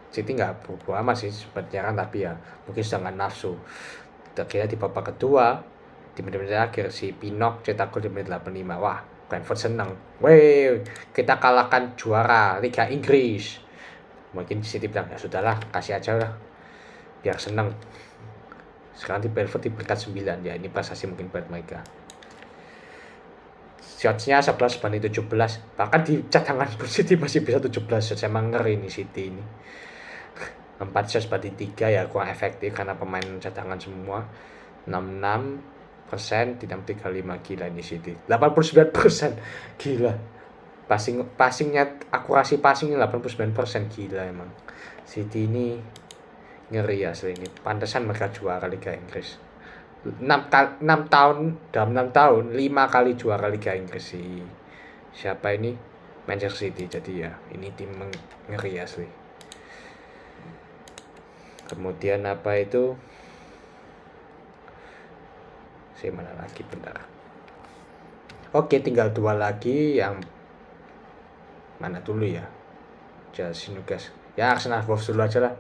City nggak berubah amat sih sepertinya kan, tapi ya mungkin sedangkan nafsu. Terkira di babak kedua di menit-menit akhir si Pinnock cetak gol di menit 85. Wah Brentford seneng, weh kita kalahkan juara Liga Inggris. Mungkin City bilang ya sudahlah, kasih aja lah biar seneng. Sekarang di Brentford di peringkat 9 ya, ini prestasi mungkin buat mereka. shots-nya 11 banding 17. Bahkan di cadangan pun City masih bisa 17 shots. Emang ngeri nih City ini. 4 shots banding 3 ya kurang efektif karena pemain cadangan semua. 66% tidak 35 gila ini City. 89% gila. Passingnya akurasi passingnya 89% gila emang. City ini ngeri asli ini. Pantesan mereka juara Liga Inggris. 6 tahun dalam 6 tahun 5 kali juara Liga Inggris sih. Siapa ini? Manchester City. Jadi ya ini tim ngeri asli. Kemudian apa itu? Mana lagi bentar. Oke, tinggal 2 lagi yang mana dulu ya? Chelsea Newcastle. Ya Arsenal Wolves dulu aja lah.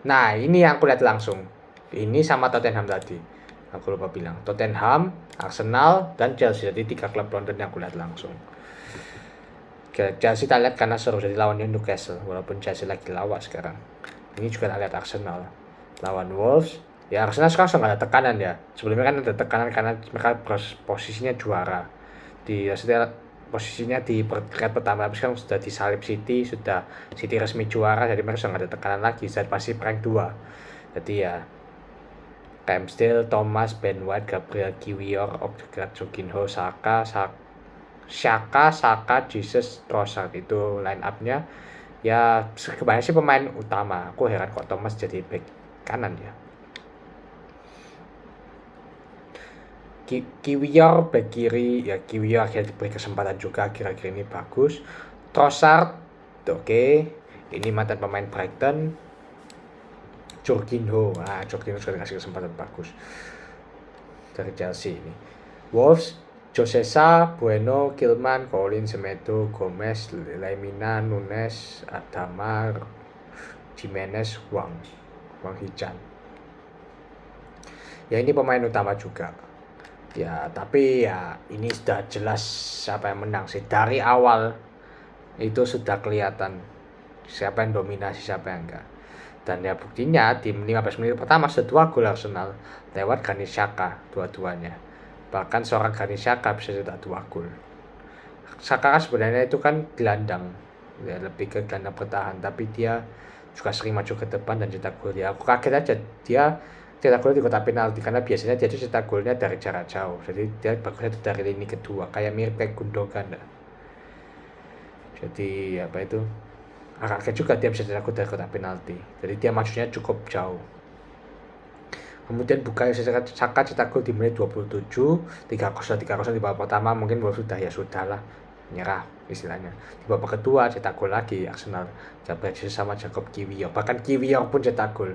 Nah, ini yang aku lihat langsung. Ini sama Tottenham tadi. Aku lupa bilang. Tottenham, Arsenal, dan Chelsea. Jadi 3 klub London yang aku lihat langsung. Chelsea kita lihat karena seru. Jadi lawannya Newcastle. Walaupun Chelsea lagi lawak sekarang. Ini juga kita lihat Arsenal. Lawan Wolves. Ya Arsenal sekarang nggak ada tekanan ya. Sebelumnya kan ada tekanan karena mereka posisinya juara. Posisinya di peringkat pertama, tapi sekarang sudah disalip City, sudah City resmi juara, jadi mereka sudah nggak ada tekanan lagi, sudah pasti rank 2. Jadi ya Ramsdale, Thomas, Ben White, Gabriel Kiwior, Odegaard, Jorginho, Saka, Jesus, Trossard itu line up-nya. Ya kebanyakan sih pemain utama. Aku heran kok Thomas jadi back kanan ya. Kiwior back kiri ya, Kiwior akhirnya diberi kesempatan juga akhir-akhir ini bagus. Trossard oke. Ini mantan pemain Brighton. Jorginho sudah dikasih kesempatan bagus dari Chelsea ini. Wolves Josesa, Bueno, Kilman, Collins, Semedo, Gomez, Lemina, Nunes, Adamar, Jimenez, Wang Hichan. Ya ini pemain utama juga. Ya tapi ya ini sudah jelas siapa yang menang sih. Dari awal itu sudah kelihatan siapa yang dominasi, siapa yang enggak. Dan ya buktinya di 15 menit pertama sudah 2 gol Arsenal lewat Granit Xhaka dua-duanya. Bahkan seorang Granit Xhaka bisa cetak 2 gol. Xhaka sebenarnya itu kan gelandang, ya lebih ke gelandang bertahan, tapi dia juga sering maju ke depan dan cetak gol. Ya aku kaget aja dia cetak gol di kotak penalti karena biasanya dia cetak golnya dari jarak jauh. Jadi dia bagusnya dari lini kedua, kayak mirip kayak Gundogan. Jadi apa itu? Agak juga dia bisa cetak gol dari kotak penalti. Jadi dia majunya cukup jauh. Kemudian Bukayo Saka cetak gol di menit 27, 3-0 di babak pertama, mungkin sudah lah nyerah istilahnya. Di babak kedua cetak gol lagi Arsenal, Gabriel Jesus sama Jacob Kiwior. Bahkan Kiwior pun cetak gol.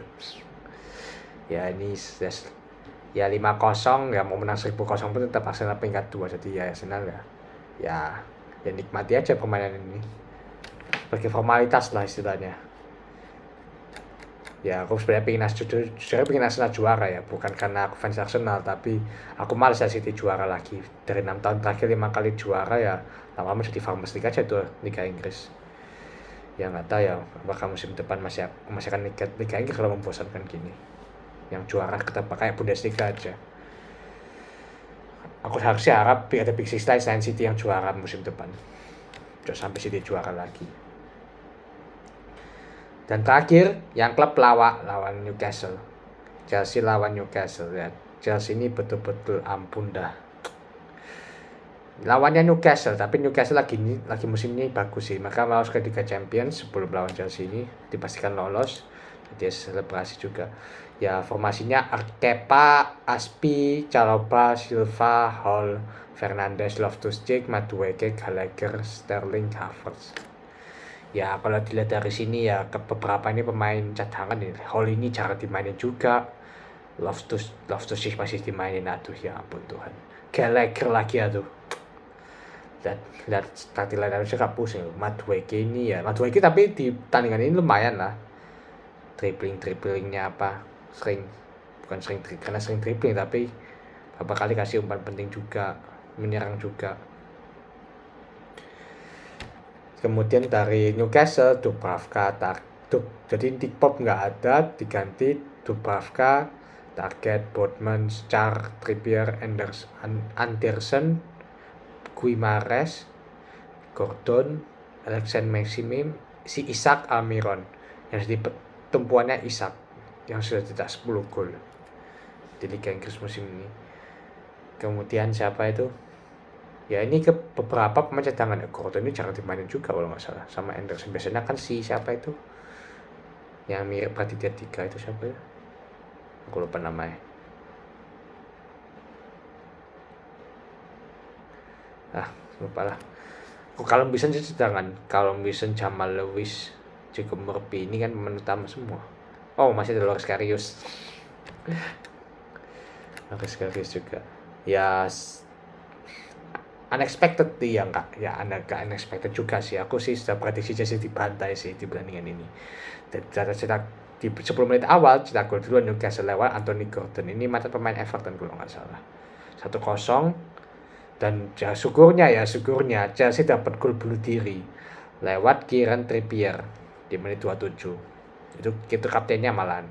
Ya ini ya 5-0 ya, mau menang 1000 pun tetap Arsenal peringkat 2. Jadi ya Arsenal ya nikmati aja permainan ini. Sebagai formalitas lah istilahnya. Ya aku sebenarnya pengen Arsenal juara ya, bukan karena aku fans Arsenal, tapi aku malas ya City juara lagi. Dari 6 tahun terakhir 5 kali juara ya, lama-lama jadi Farmers League aja itu Liga Inggris. Ya nggak tahu ya apakah musim depan masih akan Liga Inggris kalau membosankan gini. Yang juara kita pakai Bundesliga aja. Aku harusnya harap ada Big Six lain selain City yang juara musim depan. Jangan sampai City juara lagi. Dan terakhir yang klub pelawak lawan Newcastle. Chelsea lawan Newcastle ya. Chelsea ini betul-betul ampun dah. Lawannya Newcastle, tapi Newcastle lagi musim ini bagus sih. Maka lolos ke Liga Champions sebelum lawan Chelsea ini dipastikan lolos. Jadi selebrasi juga. Ya formasinya Kepa, Aspi, Chalobah, Silva, Hall, Fernandes, Loftus-Cheek, Madueke, Gallagher, Sterling, Havertz. Ya kalau dilihat dari sini ya beberapa ini pemain cadangan nih. Hall ini jarang dimainin juga. Loftus-Cheek masih dimainin, aduh ya ampun Tuhan. Gallagher lagi aduh. Lihat starting line harusnya kapus ya. Madueke ini ya. Madueke tapi di pertandingan ini lumayan lah. Dribblingnya apa? Bukan sering dribbling tapi beberapa kali kasih umpan penting juga, menyerang juga. Kemudian dari Newcastle Dubravka jadi Dickpop nggak ada, diganti Dubravka, Target, Bodman, Star, Trippier, Anderson, Guimares, Gordon, Alexander Maximim, si Isaac Almiron yang jadi tumpuannya Isaac yang sudah cetak 10 gol di Liga Inggris musim ini. Kemudian siapa itu? Ya ini ke beberapa pemain cadangan. Gordon ini jarang dimainin juga kalau nggak salah, sama Anderson. Biasanya kan si siapa itu yang mirip Raditya Dika itu siapa ya? Aku lupa namanya. Lupa lah. Kalau bisa cadangan, kalau bisa Jamal Lewis, juga Murphy, ini kan pemain utama semua. Oh masih ada Loris Karius. Loris Karius juga. Ya unexpected ya enggak, ya agak unexpected juga sih. Aku sih sudah prediksi Chelsea dibantai sih di pertandingan ini. Dan cetak di 10 menit awal cetak gol duluan Newcastle lewat Anthony Gordon. Ini mantan pemain Everton kalau nggak salah. 1-0. Dan ya syukurnya Chelsea dapat gol bunuh diri lewat Kieran Trippier di menit 27. Itu kaptennya malahan.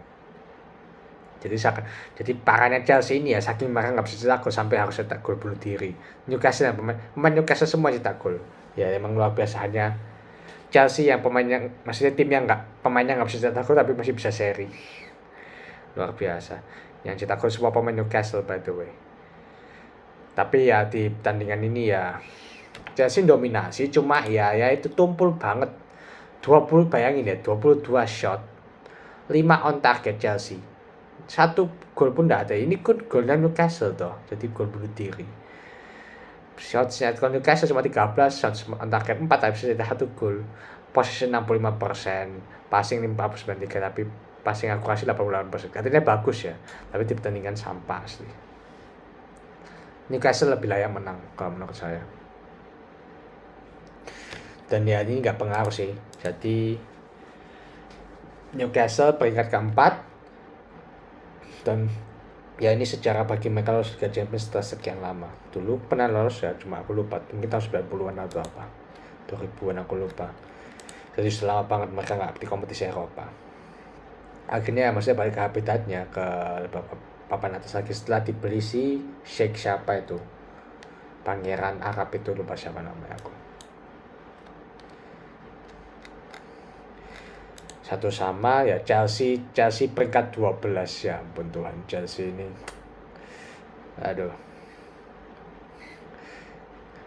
Jadi parahnya Chelsea ini ya, saking marah nggak bisa cetak gol sampai harus cetak gol bunuh diri. Newcastle pemain Newcastle semua cetak gol. Ya emang luar biasa. Hanya Chelsea yang maksudnya tim yang pemainnya nggak bisa cetak gol tapi masih bisa seri. Luar biasa. Yang cetak gol semua pemain Newcastle by the way. Tapi ya di pertandingan ini ya Chelsea dominasi, cuma ya itu tumpul banget. 22 shot, 5 on target Chelsea. 1 gol pun enggak ada. Ini kan golnya Newcastle toh. Jadi gol bunuh diri. Shotsnya Newcastle cuma 13, shots on target 4 tapi bisa 1 gol. Possession 65%, passing 49%, tapi passing akurasi 88%. Artinya bagus ya. Tapi di pertandingan sampah asli. Newcastle lebih layak menang kalau menurut saya. Dan ya ini nggak pengaruh sih. Jadi Newcastle peringkat keempat. Dan ya ini sejarah bagi mereka lolos Liga Champions setelah sekian lama. Dulu pernah lolos ya, cuma aku lupa. Mungkin tahun 90-an atau apa. 2000-an aku lupa. Jadi selama banget mereka nggak di kompetisi Eropa. Akhirnya maksudnya balik ke habitatnya, ke papan atas lagi setelah dibeli si Sheikh siapa itu, pangeran Arab itu, lupa siapa namanya aku. 1-1 ya. Chelsea peringkat 12 ya ampun Tuhan, Chelsea ini aduh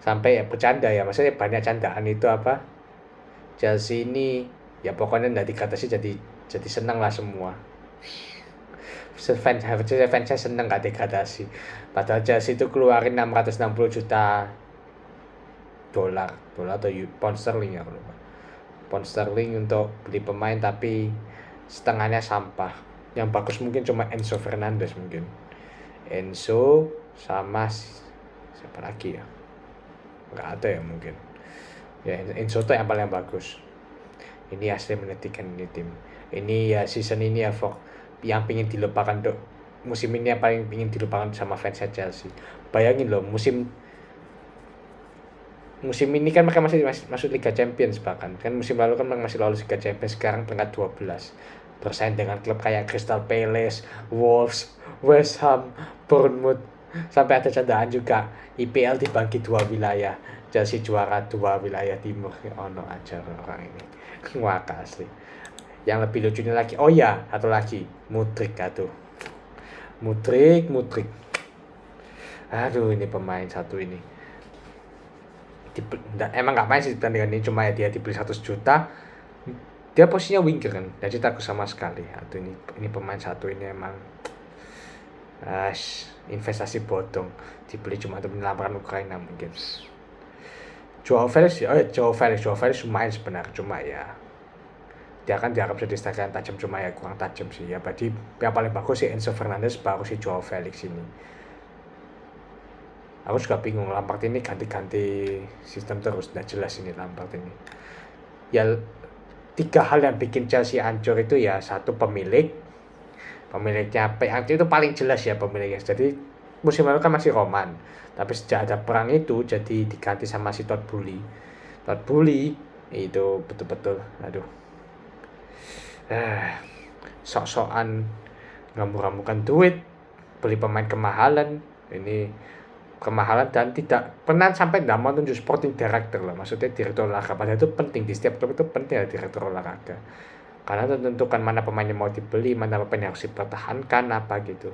sampai ya bercanda ya, maksudnya banyak candaan itu apa, Chelsea ini ya pokoknya nggak dikatasi jadi senang lah semua. Fansnya seneng gak degradasi. Padahal Chelsea itu keluarin 660 juta dolar atau pound sterling ya kalau lupa. Pound sterling untuk beli pemain, tapi setengahnya sampah. Yang bagus mungkin cuma Enzo Fernandez mungkin. Enzo sama siapa lagi ya? Nggak ada ya mungkin. Ya Enzo tuh yang paling bagus. Ini asli menetikan ini tim. Ini ya season ini ya yang pingin dilupakan dok, musim ini yang paling pingin dilupakan sama fansnya Chelsea. Bayangin loh, musim ini kan mereka masih masuk Liga Champions, bahkan kan musim lalu kan masih lolos Liga Champions, sekarang peringkat 12 bersaing dengan klub kayak Crystal Palace, Wolves, West Ham, Bournemouth. Sampai ada candaan juga IPL dibagi 2 wilayah, Chelsea juara 2 wilayah timur. Ono aja orang ini ngawak asli. Yang lebih lucunya lagi, oh ya, satu lagi, Mudryk. Aduh, ini pemain satu ini. Emang nggak main sih pertandingan ini, cuma ya dia dibeli 100 juta. Dia posisinya winger kan, jadi tak sama sekali. Aduh, ini pemain satu ini emang investasi bodong. Dibeli cuma untuk menyelamatkan Ukraina mungkin. Joao Felix main sebenarnya, cuma ya dia kan dianggap jadi striker yang tajam, cuma ya kurang tajam sih ya. Berarti yang paling bagus sih Enzo Fernandez, baru si Joao Felix ini. Aku juga bingung, Lampard ini ganti-ganti sistem terus, nggak jelas ini Lampard ini. Ya 3 hal yang bikin Chelsea hancur itu ya, satu pemiliknya itu paling jelas ya pemiliknya. Jadi musim lalu kan masih Roman, tapi sejak ada perang itu jadi diganti sama si Todd Boehly itu betul-betul aduh. Sok-sokan ngamuk-ngamukan duit, beli pemain kemahalan. Ini kemahalan dan tidak pernah sampai nggak mau tunjuk sporting director loh, maksudnya direktur olahraga. Padahal itu penting, di setiap klub itu penting ada direktur olahraga, karena itu tentukan mana pemain yang mau dibeli, mana pemain yang harus dipertahankan apa gitu.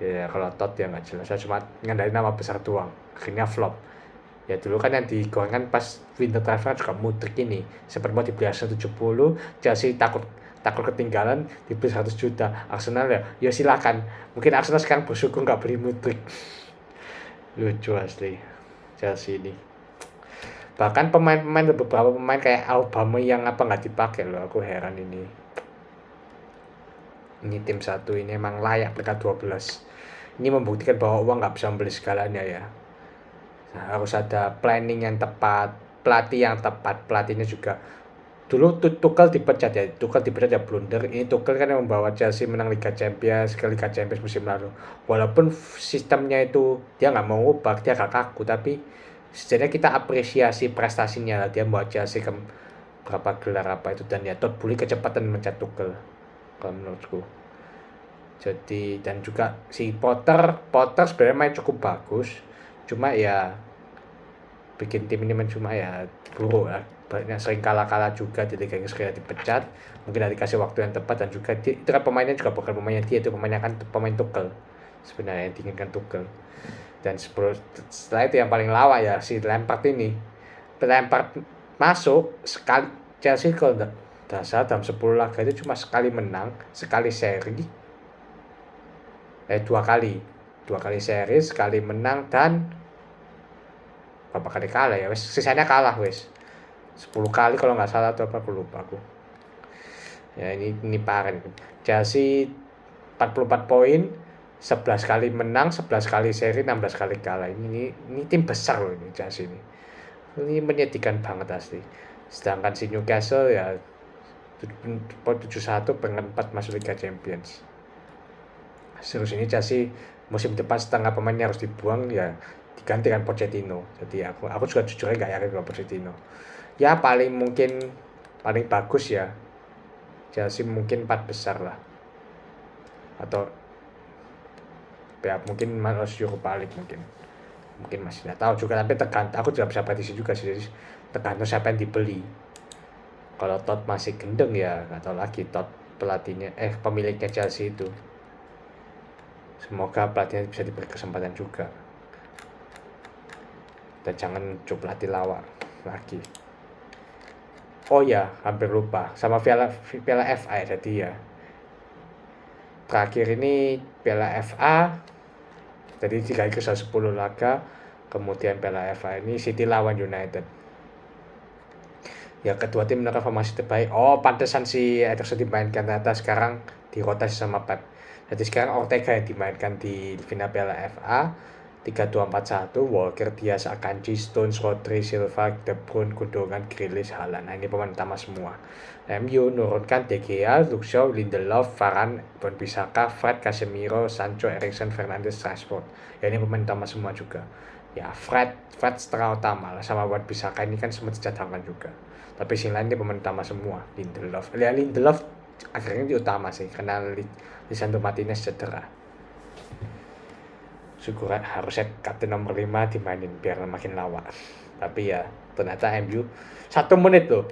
Ya kalau Todd ya nggak jelas, saya cuma ngandalin nama besar doang, akhirnya flop. Ya dulu kan yang digorengkan pas winter transfer juga Mudryk ini sempat mau dibeli Arsenal 70, Chelsea takut takut ketinggalan dibeli 100 juta. Arsenal ya silakan, mungkin Arsenal sekarang bersyukur nggak beli Mudryk. Lucu asli Chelsea ini. Bahkan beberapa pemain kayak Aubameyang apa nggak dipakai loh, aku heran ini. Ini tim satu ini emang layak peringkat 12. Ini membuktikan bahwa uang nggak bisa membeli segalanya ya. Nah, harus ada planning yang tepat, pelatih yang tepat. Pelatihnya juga dulu Tuchel dipecat ya blunder. Ini Tuchel kan yang membawa Chelsea menang Liga Champions musim lalu. Walaupun sistemnya itu dia nggak mau ngubah, dia agak kaku, tapi setidaknya kita apresiasi prestasinya lah. Dia membawa Chelsea ke berapa gelar apa itu, dan ya Todd Boehly kecepatan mencat Tuchel kalau menurutku. Jadi dan juga si Potter sebenarnya main cukup bagus, cuma ya bikin tim ini cuma ya buruk lah. Banyak sering kalah juga di Liga Inggris, kayak dipecat, mungkin dikasih waktu yang tepat, dan juga itu kan pemainnya juga bukan pemainnya dia, itu pemainnya kan pemain Tuchel sebenarnya, yang diinginkan Tuchel. Dan setelah itu yang paling lawak ya si Lampard ini. Lampard masuk sekali Chelsea kalau dasar dalam 10 laga itu cuma sekali menang, sekali seri, dua kali seri, sekali menang, dan berapa kali kalah ya wes, sisanya kalah wes 10 kali kalau nggak salah atau apa, aku lupa aku. Ya ini parah. Chelsea 44 poin, 11 kali menang, 11 kali seri, 16 kali kalah. Ini tim besar loh ini Chelsea ini. Ini menyedihkan banget asli. Sedangkan si Newcastle ya 71 peringkat 4 masuk Liga Champions. Serius ini Chelsea musim depan setengah pemainnya harus dibuang ya, digantikan Pochettino. Jadi aku juga jujur aja gak yakin kalau Pochettino. Ya paling bagus ya Chelsea mungkin 4 besar lah, atau ya mungkin masuk Europa League mungkin masih nggak tahu juga, tapi aku juga bisa prediksi juga sih, jadi tergantung siapa yang dibeli. Kalau Todd masih gendeng ya nggak tahu lagi, Todd pelatihnya pemiliknya Chelsea itu. Semoga pelatihnya bisa diberi kesempatan juga, dan jangan coba pelatih lawak lagi. Oh ya, hampir lupa sama Piala FA. Jadi ya terakhir ini Piala FA, jadi 3 ke 10 laga, kemudian Piala FA ini City lawan United. Ya kedua tim menurut formasi terbaik. Pantesan si Ederson dimainkan ternyata sekarang dirotasi sama Pep. Jadi sekarang Ortega yang dimainkan di final Piala FA. 3-2-4-1, Walker, Diaz, Akanji, Stones, Rodri, Silva, De Bruyne, Gundogan, Grealish, Haaland. Nah ini pemain utama semua. MU nurunkan De Gea, Luke Shaw, Lindelof, Varane, Wan-Bissaka, Fred, Casemiro, Sancho, Eriksen, Fernandes, Rashford. Ya ini pemain utama semua juga. Ya Fred setengah utama lah, sama Wan-Bissaka ini kan sempat dicadangkan juga. Tapi sing lain ini pemain utama semua. Lindelof akhirnya di utama sih, karena Lisandro Martinez cedera. Syukur harusnya kapten nomor 5 dimainin biar makin lawak. Tapi ya ternyata MU 1 menit loh.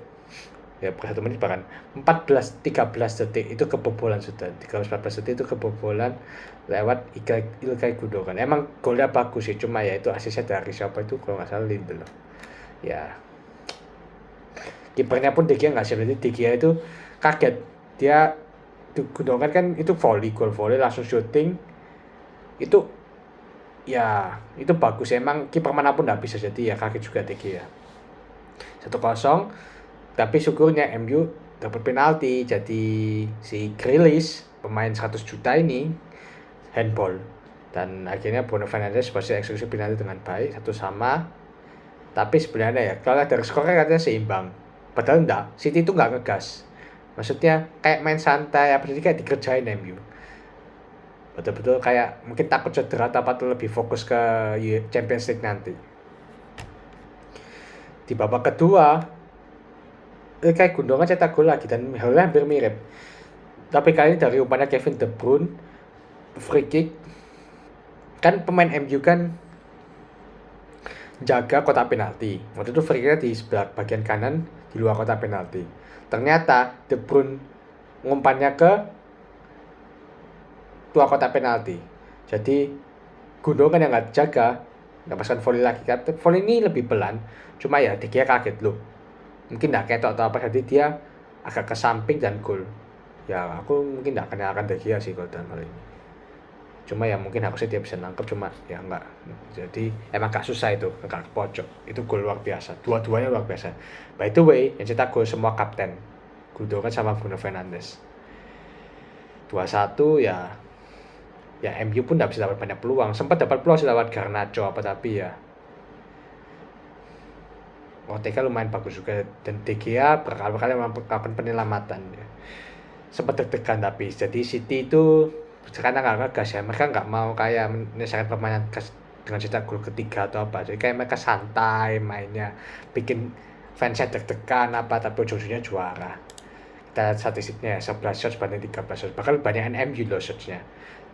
Ya per 1 menit bahkan 13 detik itu kebobolan sudah. 13-14 detik itu kebobolan lewat Ilkay Gundogan. Emang golnya bagus sih, cuma ya itu asisnya dari siapa itu kalau nggak salah Lindelof. Ya kipernya pun De Gea nggak siap, jadi De Gea itu kaget. Dia Gundogan kan itu gol volley langsung shooting. Itu bagus, emang kiper manapun nggak bisa, jadi ya kaget juga De Gea. 1-0, tapi syukurnya MU dapat penalti, jadi si Grealish pemain 100 juta ini handball, dan akhirnya Bruno Fernandes berhasil eksekusi penalti dengan baik 1-1. Tapi sebenarnya ya kalau dari skornya katanya seimbang, padahal enggak, City itu nggak ngegas, maksudnya kayak main santai, jadi kayak dikerjain MU. Betul-betul kayak mungkin takut cedera atau lebih fokus ke Champions League nanti. Di babak kedua kayak Gundogan cetak gol lagi dan halnya hampir mirip, tapi kali ini dari umpannya Kevin De Bruyne, free kick. Kan pemain MU kan jaga kotak penalti. Waktu itu free kick di sebelah bagian kanan di luar kotak penalti. Ternyata De Bruyne ngumpannya ke luar kotak penalti. Jadi Gundogan yang nggak jaga, lepaskan volley lagi. Volley ini lebih pelan, cuma ya dia kaget loh. Mungkin nggak ketok atau apa, jadi dia agak ke samping dan gol. Ya aku mungkin nggak akan De Gea sih kalau dalam hal ini. Cuma ya mungkin harusnya dia bisa nangkep, cuma ya enggak. Jadi emang gak susah itu, agak pojok. Itu gol luar biasa, dua-duanya luar biasa. By the way, yang cetak gol semua kapten, Gundogan sama Bruno Fernandes. 2-1 ya MU pun tidak bisa dapat banyak peluang. Sempat dapat peluang lewat Garnacho apa, tapi ya Ortega lumayan bagus juga, dan De Gea berkali-kali melakukan penyelamatan ya. Sempat deg-degan, tapi jadi City itu sekarang nggak ngegas ya, mereka nggak mau kayak menyelesaikan permainan dengan cetak gol ketiga atau apa, jadi kayak mereka santai mainnya, bikin fansnya deg-degan apa, tapi ujung-ujungnya juara. Kita lihat statistiknya ya, 11 shots banding 13 shots, bahkan banyak MU loh shotsnya,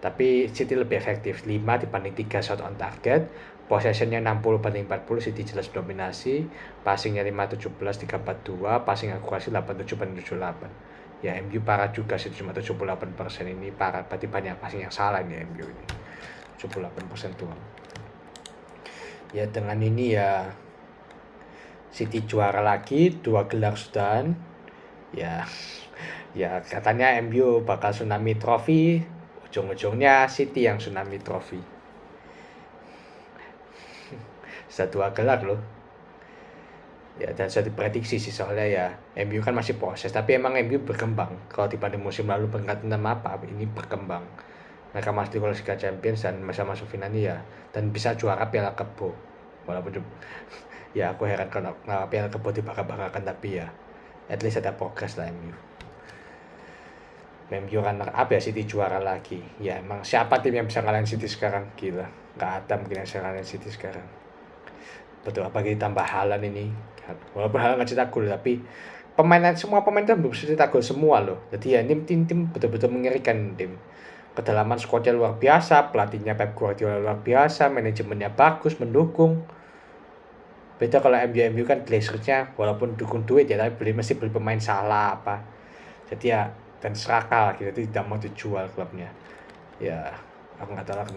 tapi City lebih efektif, 5 dibanding 3 shot on target, possessionnya 60 banding 40, City jelas dominasi, passingnya 5-17, 3-4-2, passing akurasi 87 banding 78. Ya MU parah juga sih, cuma 78% ini parah, berarti banyak passing yang salah nih MU ini, 78% doang. Ya dengan ini ya City juara lagi, 2 gelar sudah. Ya katanya MU bakal tsunami trophy, ujung-ujungnya City yang tsunami trophy. Sudah 2 gelar loh. Ya dan sudah diprediksi sih, soalnya ya MU kan masih proses, tapi emang MU berkembang. Kalau dibanding musim lalu peringkat 6 apa, ini berkembang. Mereka masih di Liga Champions dan masuk final ya, dan bisa juara Piala Kebo. Walaupun ya aku heran kalau Piala Kebo dibakar-bakarkan, tapi ya at least ada progres lah MU. MU runner up ya, City juara lagi. Ya emang siapa tim yang bisa ngalahin City sekarang? Gila, nggak ada mungkin yang bisa ngalahin City sekarang. Betul, apalagi ditambah Haaland ini. Walaupun Haaland nggak cetak gol, tapi semua pemain kan belum cetak gol semua loh. Jadi ya ini tim betul-betul mengerikan tim. Kedalaman squadnya luar biasa, pelatihnya Pep Guardiola luar biasa, manajemennya bagus, mendukung. Beda kalau MU kan Glazers-nya walaupun dukung duit ya, tapi mesti beli pemain salah apa. Jadi ya dan serakah lagi, jadi tidak mau dijual klubnya. Ya aku nggak tahu lah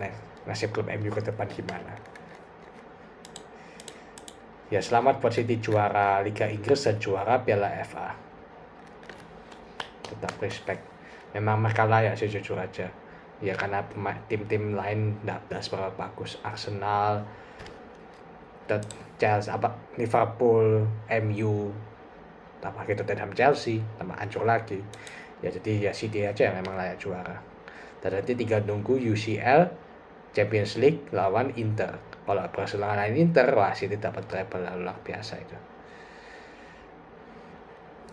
nasib klub MU ke depan gimana. Ya selamat buat City juara Liga Inggris dan juara Piala FA. Tetap respect. Memang mereka layak sih, jujur aja. Ya karena tim-tim lain tidak seberapa bagus. Arsenal, Chelsea, Liverpool, MU, tambah gitu Tottenham, Chelsea, tambah hancur lagi. Ya jadi ya City aja yang memang layak juara. Dan nanti tinggal nunggu UCL Champions League lawan Inter. Kalau berhasil ngalahin Inter, wah City dapat treble luar biasa itu.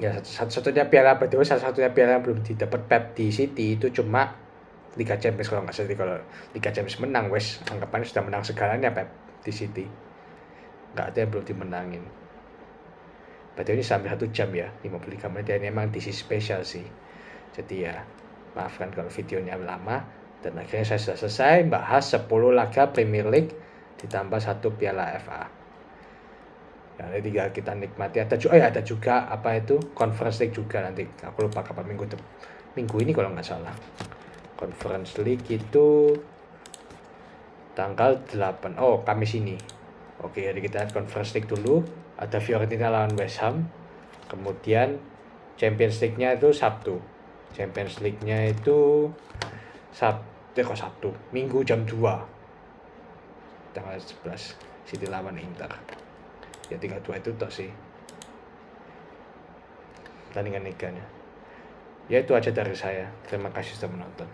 Ya satu-satunya piala yang belum didapat Pep di City itu cuma Liga Champions kalau nggak salah. Kalau Liga Champions menang, wes anggapannya sudah menang segalanya Pep di City. Nggak ada yang belum dimenangin. Berarti ini sampai 1 jam ya, 53 menit. Ini emang DC spesial sih. Jadi ya maafkan kalau videonya lama. Dan akhirnya saya sudah selesai bahas 10 laga Premier League ditambah 1 Piala FA. Ya, ini tinggal kita nikmati. Ada juga apa itu Conference League juga nanti. Aku lupa kapan, minggu ini kalau nggak salah. Conference League itu tanggal 8. Oh, Kamis ini. Oke, jadi kita lihat Conference League dulu. Ada Fiorentina lawan West Ham. Kemudian Champions League-nya itu Sabtu. Champions League-nya itu Sabtu. Minggu jam 2. Tanggal 11. City lawan Inter. Ya tinggal 2 itu toh sih pertandingan liganya. Ya itu aja dari saya. Terima kasih sudah menonton.